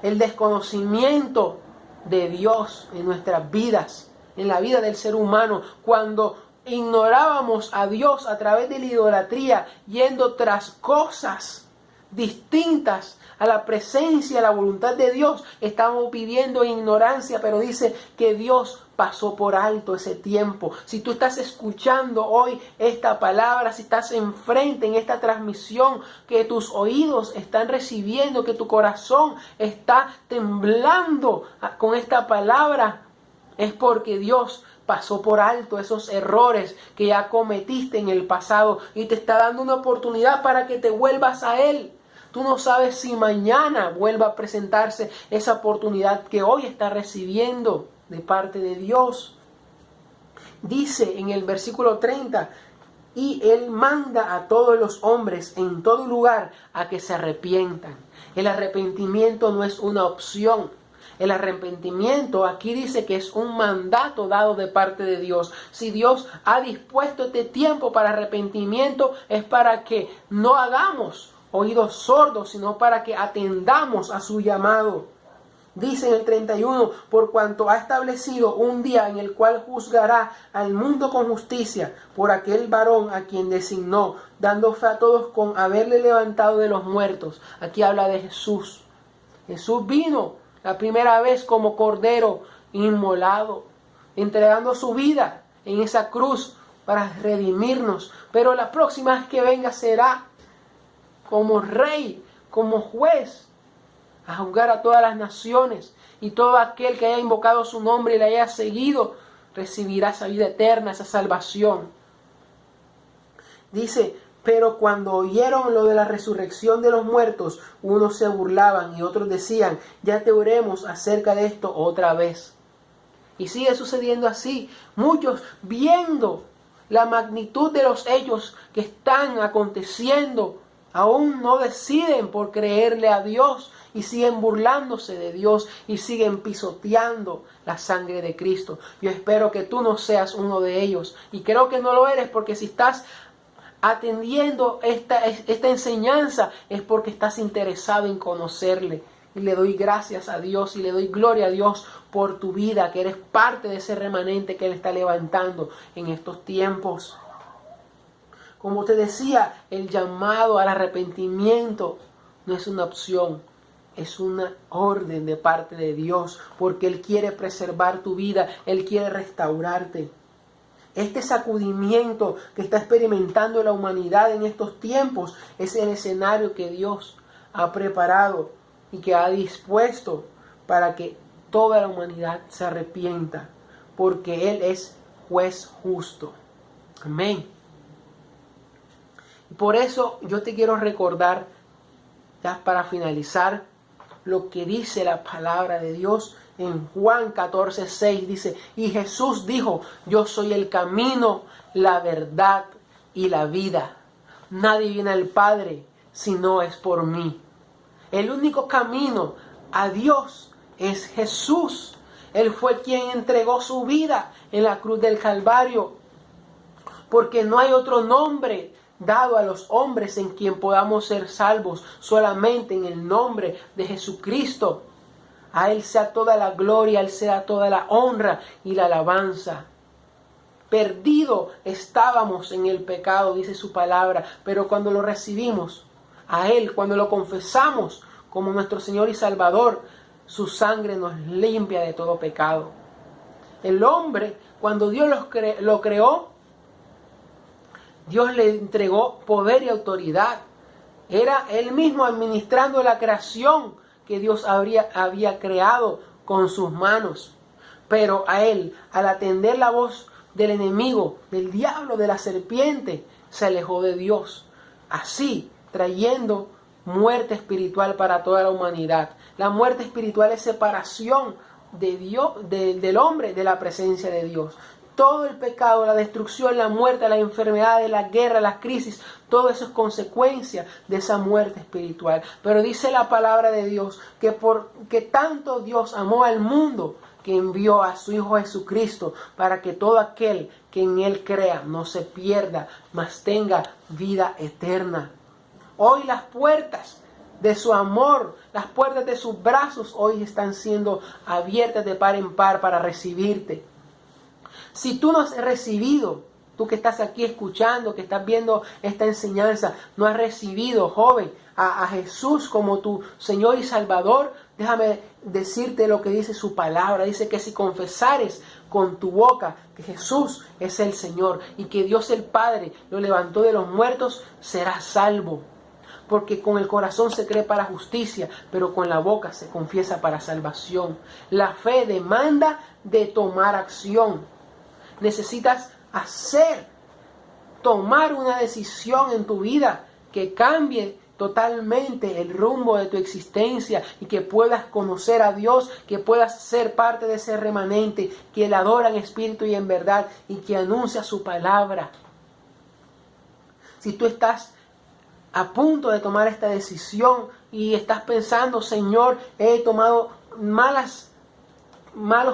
El desconocimiento de Dios en nuestras vidas, en la vida del ser humano. Cuando ignorábamos a Dios a través de la idolatría, yendo tras cosas distintas a la presencia, a la voluntad de Dios, estamos viviendo en ignorancia, pero dice que Dios pasó por alto ese tiempo. Si tú estás escuchando hoy esta palabra, si estás enfrente en esta transmisión, que tus oídos están recibiendo, que tu corazón está temblando con esta palabra, es porque Dios pasó por alto esos errores que ya cometiste en el pasado y te está dando una oportunidad para que te vuelvas a Él. Tú no sabes si mañana vuelva a presentarse esa oportunidad que hoy está recibiendo de parte de Dios. Dice en el versículo 30, y Él manda a todos los hombres en todo lugar a que se arrepientan. El arrepentimiento no es una opción. El arrepentimiento aquí dice que es un mandato dado de parte de Dios. Si Dios ha dispuesto este tiempo para arrepentimiento, es para que no hagamos oídos sordos, sino para que atendamos a su llamado. Dice en el 31, por cuanto ha establecido un día en el cual juzgará al mundo con justicia por aquel varón a quien designó, dando fe a todos con haberle levantado de los muertos. Aquí habla de Jesús. Jesús vino la primera vez como cordero inmolado, entregando su vida en esa cruz para redimirnos. Pero la próxima vez que venga será como rey, como juez, a juzgar a todas las naciones, y todo aquel que haya invocado su nombre y le haya seguido recibirá esa vida eterna, esa salvación. Dice, pero cuando oyeron lo de la resurrección de los muertos, unos se burlaban y otros decían, ya te oremos acerca de esto otra vez. Y sigue sucediendo así. Muchos, viendo la magnitud de los hechos que están aconteciendo, aún no deciden por creerle a Dios y siguen burlándose de Dios y siguen pisoteando la sangre de Cristo. Yo espero que tú no seas uno de ellos, y creo que no lo eres, porque si estás atendiendo esta enseñanza, es porque estás interesado en conocerle. Y le doy gracias a Dios y le doy gloria a Dios por tu vida, que eres parte de ese remanente que Él está levantando en estos tiempos. Como te decía, el llamado al arrepentimiento no es una opción, es una orden de parte de Dios, porque Él quiere preservar tu vida, Él quiere restaurarte. Este sacudimiento que está experimentando la humanidad en estos tiempos es el escenario que Dios ha preparado y que ha dispuesto para que toda la humanidad se arrepienta, porque Él es juez justo. Amén. Y por eso yo te quiero recordar, ya para finalizar, lo que dice la palabra de Dios en Juan 14:6. Dice, y Jesús dijo, yo soy el camino, la verdad y la vida. Nadie viene al Padre si no es por mí. El único camino a Dios es Jesús. Él fue quien entregó su vida en la cruz del Calvario, porque no hay otro nombre dado a los hombres en quien podamos ser salvos, solamente en el nombre de Jesucristo. A Él sea toda la gloria, a Él sea toda la honra y la alabanza. Perdido estábamos en el pecado, dice su palabra, pero cuando lo recibimos a Él, cuando lo confesamos como nuestro Señor y Salvador, su sangre nos limpia de todo pecado. El hombre, cuando Dios lo creó, Dios le entregó poder y autoridad. Era Él mismo administrando la creación que Dios había creado con sus manos. Pero a Él, al atender la voz del enemigo, del diablo, de la serpiente, se alejó de Dios. Así, trayendo muerte espiritual para toda la humanidad. La muerte espiritual es separación de Dios, del hombre de la presencia de Dios. Todo el pecado, la destrucción, la muerte, la enfermedad, la guerra, las crisis, todo eso es consecuencia de esa muerte espiritual. Pero dice la palabra de Dios que porque tanto Dios amó al mundo que envió a su Hijo Jesucristo para que todo aquel que en Él crea no se pierda, mas tenga vida eterna. Hoy las puertas de su amor, las puertas de sus brazos hoy están siendo abiertas de par en par para recibirte. Si tú no has recibido, tú que estás aquí escuchando, que estás viendo esta enseñanza, no has recibido, joven, a Jesús como tu Señor y Salvador, déjame decirte lo que dice su palabra. Dice que si confesares con tu boca que Jesús es el Señor y que Dios el Padre lo levantó de los muertos, serás salvo. Porque con el corazón se cree para justicia, pero con la boca se confiesa para salvación. La fe demanda de tomar acción. Necesitas tomar una decisión en tu vida que cambie totalmente el rumbo de tu existencia y que puedas conocer a Dios, que puedas ser parte de ese remanente que le adora en espíritu y en verdad y que anuncia su palabra. Si tú estás a punto de tomar esta decisión y estás pensando, Señor, he tomado malos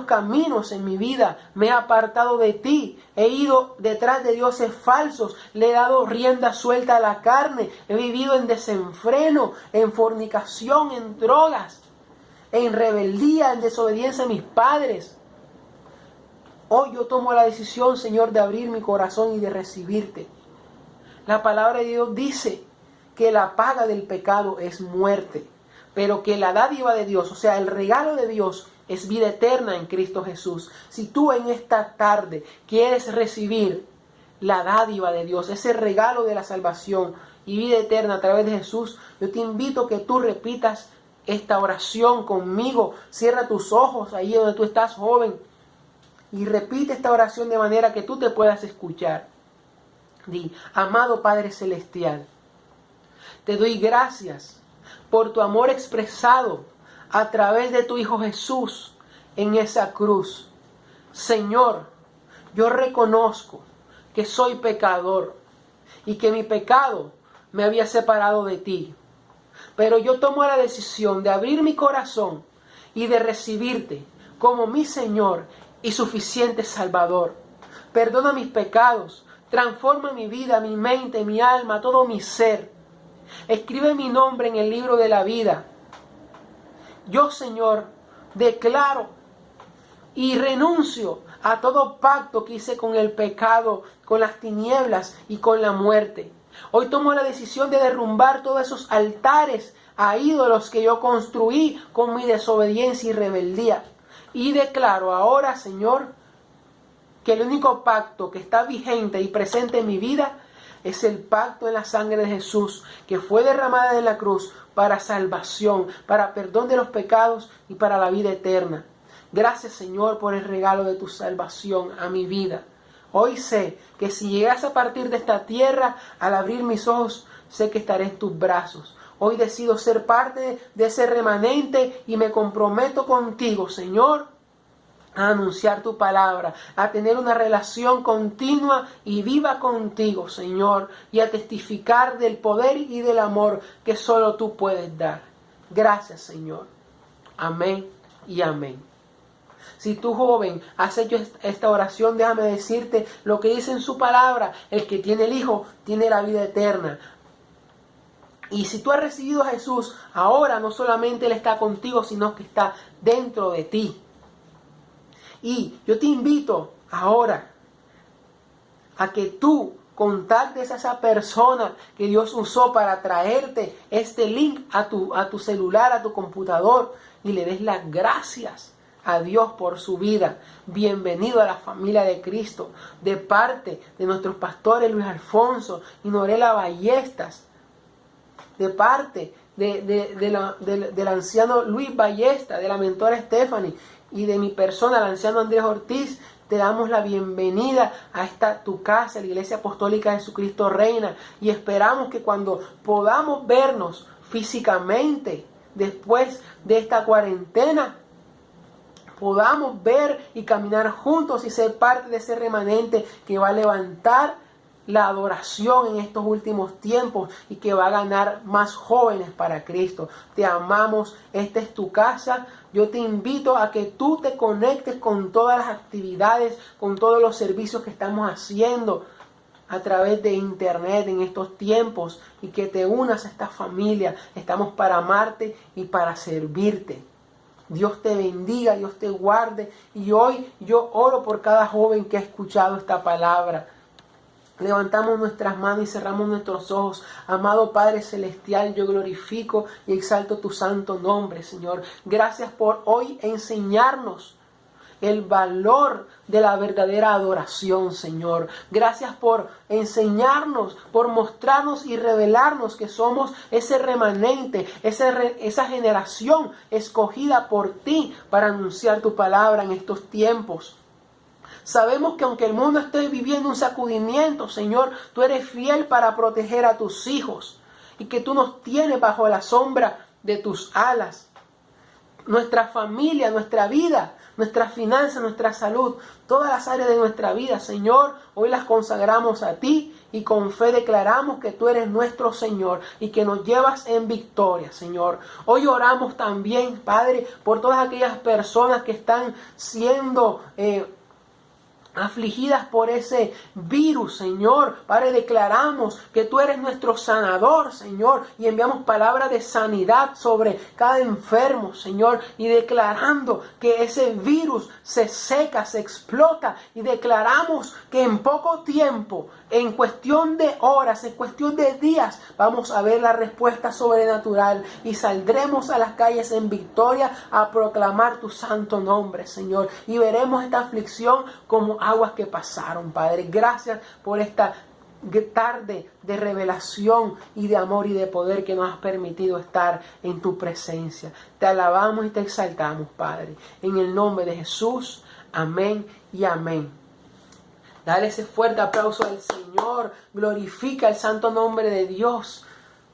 caminos en mi vida, me he apartado de ti, he ido detrás de dioses falsos, le he dado rienda suelta a la carne, he vivido en desenfreno, en fornicación, en drogas, en rebeldía, en desobediencia a mis padres. Hoy yo tomo la decisión, Señor, de abrir mi corazón y de recibirte. La palabra de Dios dice que la paga del pecado es muerte, pero que la dádiva de Dios, o sea, el regalo de Dios, es vida eterna en Cristo Jesús. Si tú en esta tarde quieres recibir la dádiva de Dios, ese regalo de la salvación y vida eterna a través de Jesús, yo te invito a que tú repitas esta oración conmigo. Cierra tus ojos ahí donde tú estás, joven, y repite esta oración de manera que tú te puedas escuchar. Di: amado Padre Celestial, te doy gracias por tu amor expresado a través de tu Hijo Jesús en esa cruz. Señor, yo reconozco que soy pecador y que mi pecado me había separado de ti. Pero yo tomo la decisión de abrir mi corazón y de recibirte como mi Señor y suficiente Salvador. Perdona mis pecados, Transforma mi vida, mi mente, mi alma, todo mi ser. Escribe mi nombre en el libro de la vida. Yo, Señor, declaro y renuncio a todo pacto que hice con el pecado, con las tinieblas y con la muerte. Hoy tomo la decisión de derrumbar todos esos altares a ídolos que yo construí con mi desobediencia y rebeldía. Y declaro ahora, Señor, que el único pacto que está vigente y presente en mi vida es el pacto en la sangre de Jesús, que fue derramada en la cruz para salvación, para perdón de los pecados y para la vida eterna. Gracias, Señor, por el regalo de tu salvación a mi vida. Hoy sé que si llegas a partir de esta tierra, al abrir mis ojos, sé que estaré en tus brazos. Hoy decido ser parte de ese remanente y me comprometo contigo, Señor, a anunciar tu palabra, a tener una relación continua y viva contigo, Señor, y a testificar del poder y del amor que solo tú puedes dar. Gracias, Señor. Amén y amén. Si tú, joven, has hecho esta oración, déjame decirte lo que dice en su palabra: el que tiene el Hijo tiene la vida eterna. Y si tú has recibido a Jesús, ahora no solamente Él está contigo, sino que está dentro de ti. Y yo te invito ahora a que tú contactes a esa persona que Dios usó para traerte este link a tu celular, a tu computador, y le des las gracias a Dios por su vida. Bienvenido a la familia de Cristo, de parte de nuestros pastores Luis Alfonso y Norela Ballestas, de parte del anciano Luis Ballesta, de la mentora Stephanie y de mi persona, el anciano Andrés Ortiz. Te damos la bienvenida a esta tu casa, la Iglesia Apostólica de Jesucristo Reina, y esperamos que cuando podamos vernos físicamente después de esta cuarentena, podamos ver y caminar juntos y ser parte de ese remanente que va a levantar la adoración en estos últimos tiempos y que va a ganar más jóvenes para Cristo. Te amamos, esta es tu casa. Yo te invito a que tú te conectes con todas las actividades, con todos los servicios que estamos haciendo a través de internet en estos tiempos, y que te unas a esta familia. Estamos para amarte y para servirte. Dios te bendiga, Dios te guarde, y hoy yo oro por cada joven que ha escuchado esta palabra. Levantamos nuestras manos y cerramos nuestros ojos. Amado Padre Celestial, yo glorifico y exalto tu santo nombre, Señor. Gracias por hoy enseñarnos el valor de la verdadera adoración, Señor. Gracias por enseñarnos, por mostrarnos y revelarnos que somos ese remanente, esa generación escogida por ti para anunciar tu palabra en estos tiempos. Sabemos que aunque el mundo esté viviendo un sacudimiento, Señor, tú eres fiel para proteger a tus hijos, y que tú nos tienes bajo la sombra de tus alas. Nuestra familia, nuestra vida, nuestras finanzas, nuestra salud, todas las áreas de nuestra vida, Señor, hoy las consagramos a ti, y con fe declaramos que tú eres nuestro Señor y que nos llevas en victoria, Señor. Hoy oramos también, Padre, por todas aquellas personas que están siendo afligidas por ese virus, Señor. Padre, declaramos que tú eres nuestro sanador, Señor, y enviamos palabras de sanidad sobre cada enfermo, Señor, y declarando que ese virus se seca, se explota, y declaramos que en poco tiempo, en cuestión de horas, en cuestión de días, vamos a ver la respuesta sobrenatural y saldremos a las calles en victoria a proclamar tu santo nombre, Señor, y veremos esta aflicción como aguas que pasaron, Padre. Gracias por esta tarde de revelación y de amor y de poder que nos has permitido estar en tu presencia. Te alabamos y te exaltamos, Padre, en el nombre de Jesús. Amén y amén. Dale ese fuerte aplauso al Señor. Glorifica el santo nombre de Dios.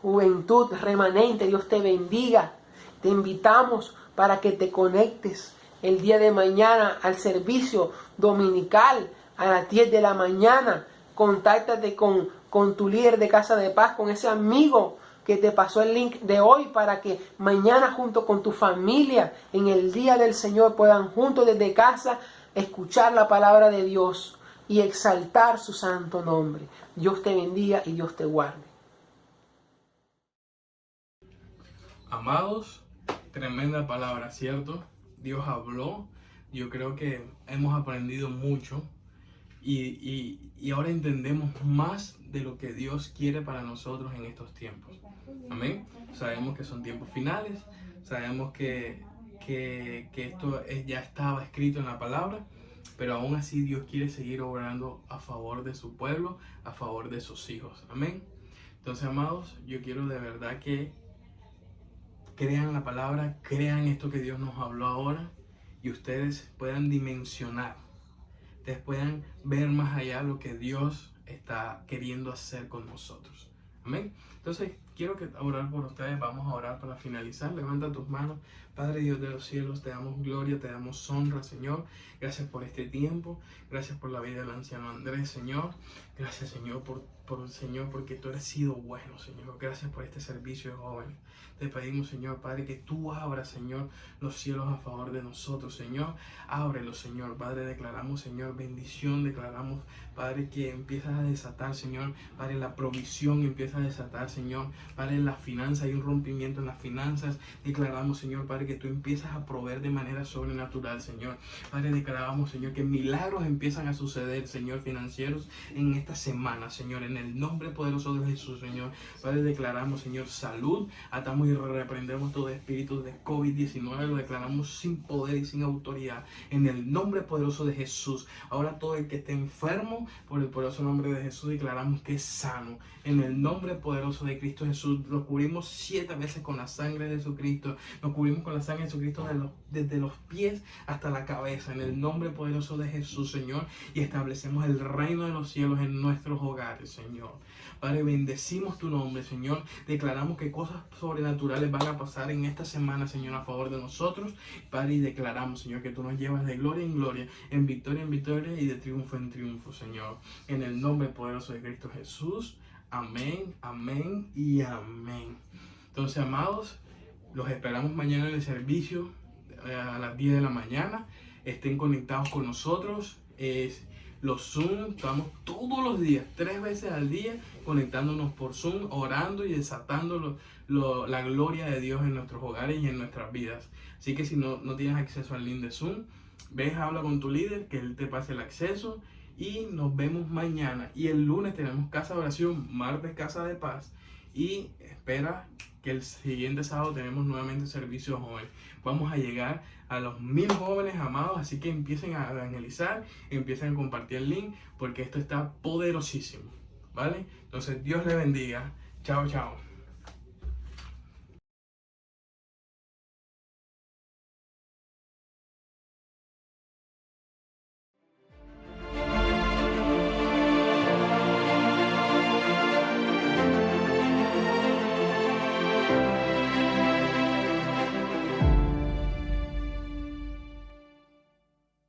Juventud remanente, Dios te bendiga. Te invitamos para que te conectes el día de mañana al servicio dominical a las 10 de la mañana. Contáctate con tu líder de Casa de Paz, con ese amigo que te pasó el link de hoy, para que mañana junto con tu familia en el día del Señor puedan juntos desde casa escuchar la palabra de Dios y exaltar su santo nombre. Dios te bendiga y Dios te guarde. Amados, tremenda palabra, ¿cierto? Dios habló. Yo creo que hemos aprendido mucho y ahora entendemos más de lo que Dios quiere para nosotros en estos tiempos. Amén. Sabemos que son tiempos finales, sabemos que esto ya estaba escrito en la palabra, pero aún así Dios quiere seguir obrando a favor de su pueblo, a favor de sus hijos. Amén. Entonces, amados, yo quiero de verdad que crean la palabra, crean esto que Dios nos habló ahora y ustedes puedan dimensionar, ustedes puedan ver más allá lo que Dios está queriendo hacer con nosotros. Amén. Entonces quiero orar por ustedes. Vamos a orar para finalizar. Levanta tus manos. Padre Dios de los cielos, te damos gloria, te damos honra, Señor. Gracias por este tiempo. Gracias por la vida del anciano Andrés, Señor. Gracias, Señor, Señor, porque tú has sido bueno, Señor. Gracias por este servicio de jóvenes. Te pedimos, Señor, Padre, que tú abras, Señor, los cielos a favor de nosotros, Señor. Ábrelos, Señor. Padre, declaramos, Señor, bendición. Declaramos, Padre, que empiezas a desatar, Señor. Padre, la provisión empieza a desatar, Señor. Padre, en las finanzas hay un rompimiento en las finanzas. Declaramos, Señor, Padre, que tú empiezas a proveer de manera sobrenatural, Señor. Padre, declaramos, Señor, que milagros empiezan a suceder, Señor, financieros en esta semana, Señor. En el nombre poderoso de Jesús, Señor. Padre, declaramos, Señor, salud. Atamos y reprendemos todo espíritu de COVID-19. Lo declaramos sin poder y sin autoridad. En el nombre poderoso de Jesús. Ahora todo el que esté enfermo, por el poderoso nombre de Jesús, declaramos que es sano. En el nombre poderoso de Cristo Jesús, lo cubrimos 7 veces con la sangre de Jesucristo. Lo cubrimos con la sangre de Jesucristo desde los pies hasta la cabeza. En el nombre poderoso de Jesús, Señor. Y establecemos el reino de los cielos en nuestros hogares, Señor. Padre, bendecimos tu nombre, Señor. Declaramos que cosas sobrenaturales van a pasar en esta semana, Señor, a favor de nosotros. Padre, y declaramos, Señor, que tú nos llevas de gloria en gloria, en victoria y de triunfo en triunfo, Señor. En el nombre poderoso de Cristo Jesús. Amén, amén y amén. Entonces, amados, los esperamos mañana en el servicio a las 10 de la mañana. Estén conectados con nosotros. Los Zoom, estamos todos los días, 3 veces al día, conectándonos por Zoom, orando y desatando la gloria de Dios en nuestros hogares y en nuestras vidas. Así que si no tienes acceso al link de Zoom, ves, habla con tu líder, que él te pase el acceso y nos vemos mañana. Y el lunes tenemos casa de oración, martes casa de paz y espera que el siguiente sábado tenemos nuevamente servicio joven. Vamos a llegar a los 1000 jóvenes, amados, así que empiecen a evangelizar, empiecen a compartir el link, porque esto está poderosísimo, ¿vale? Entonces, Dios les bendiga. Chao, chao.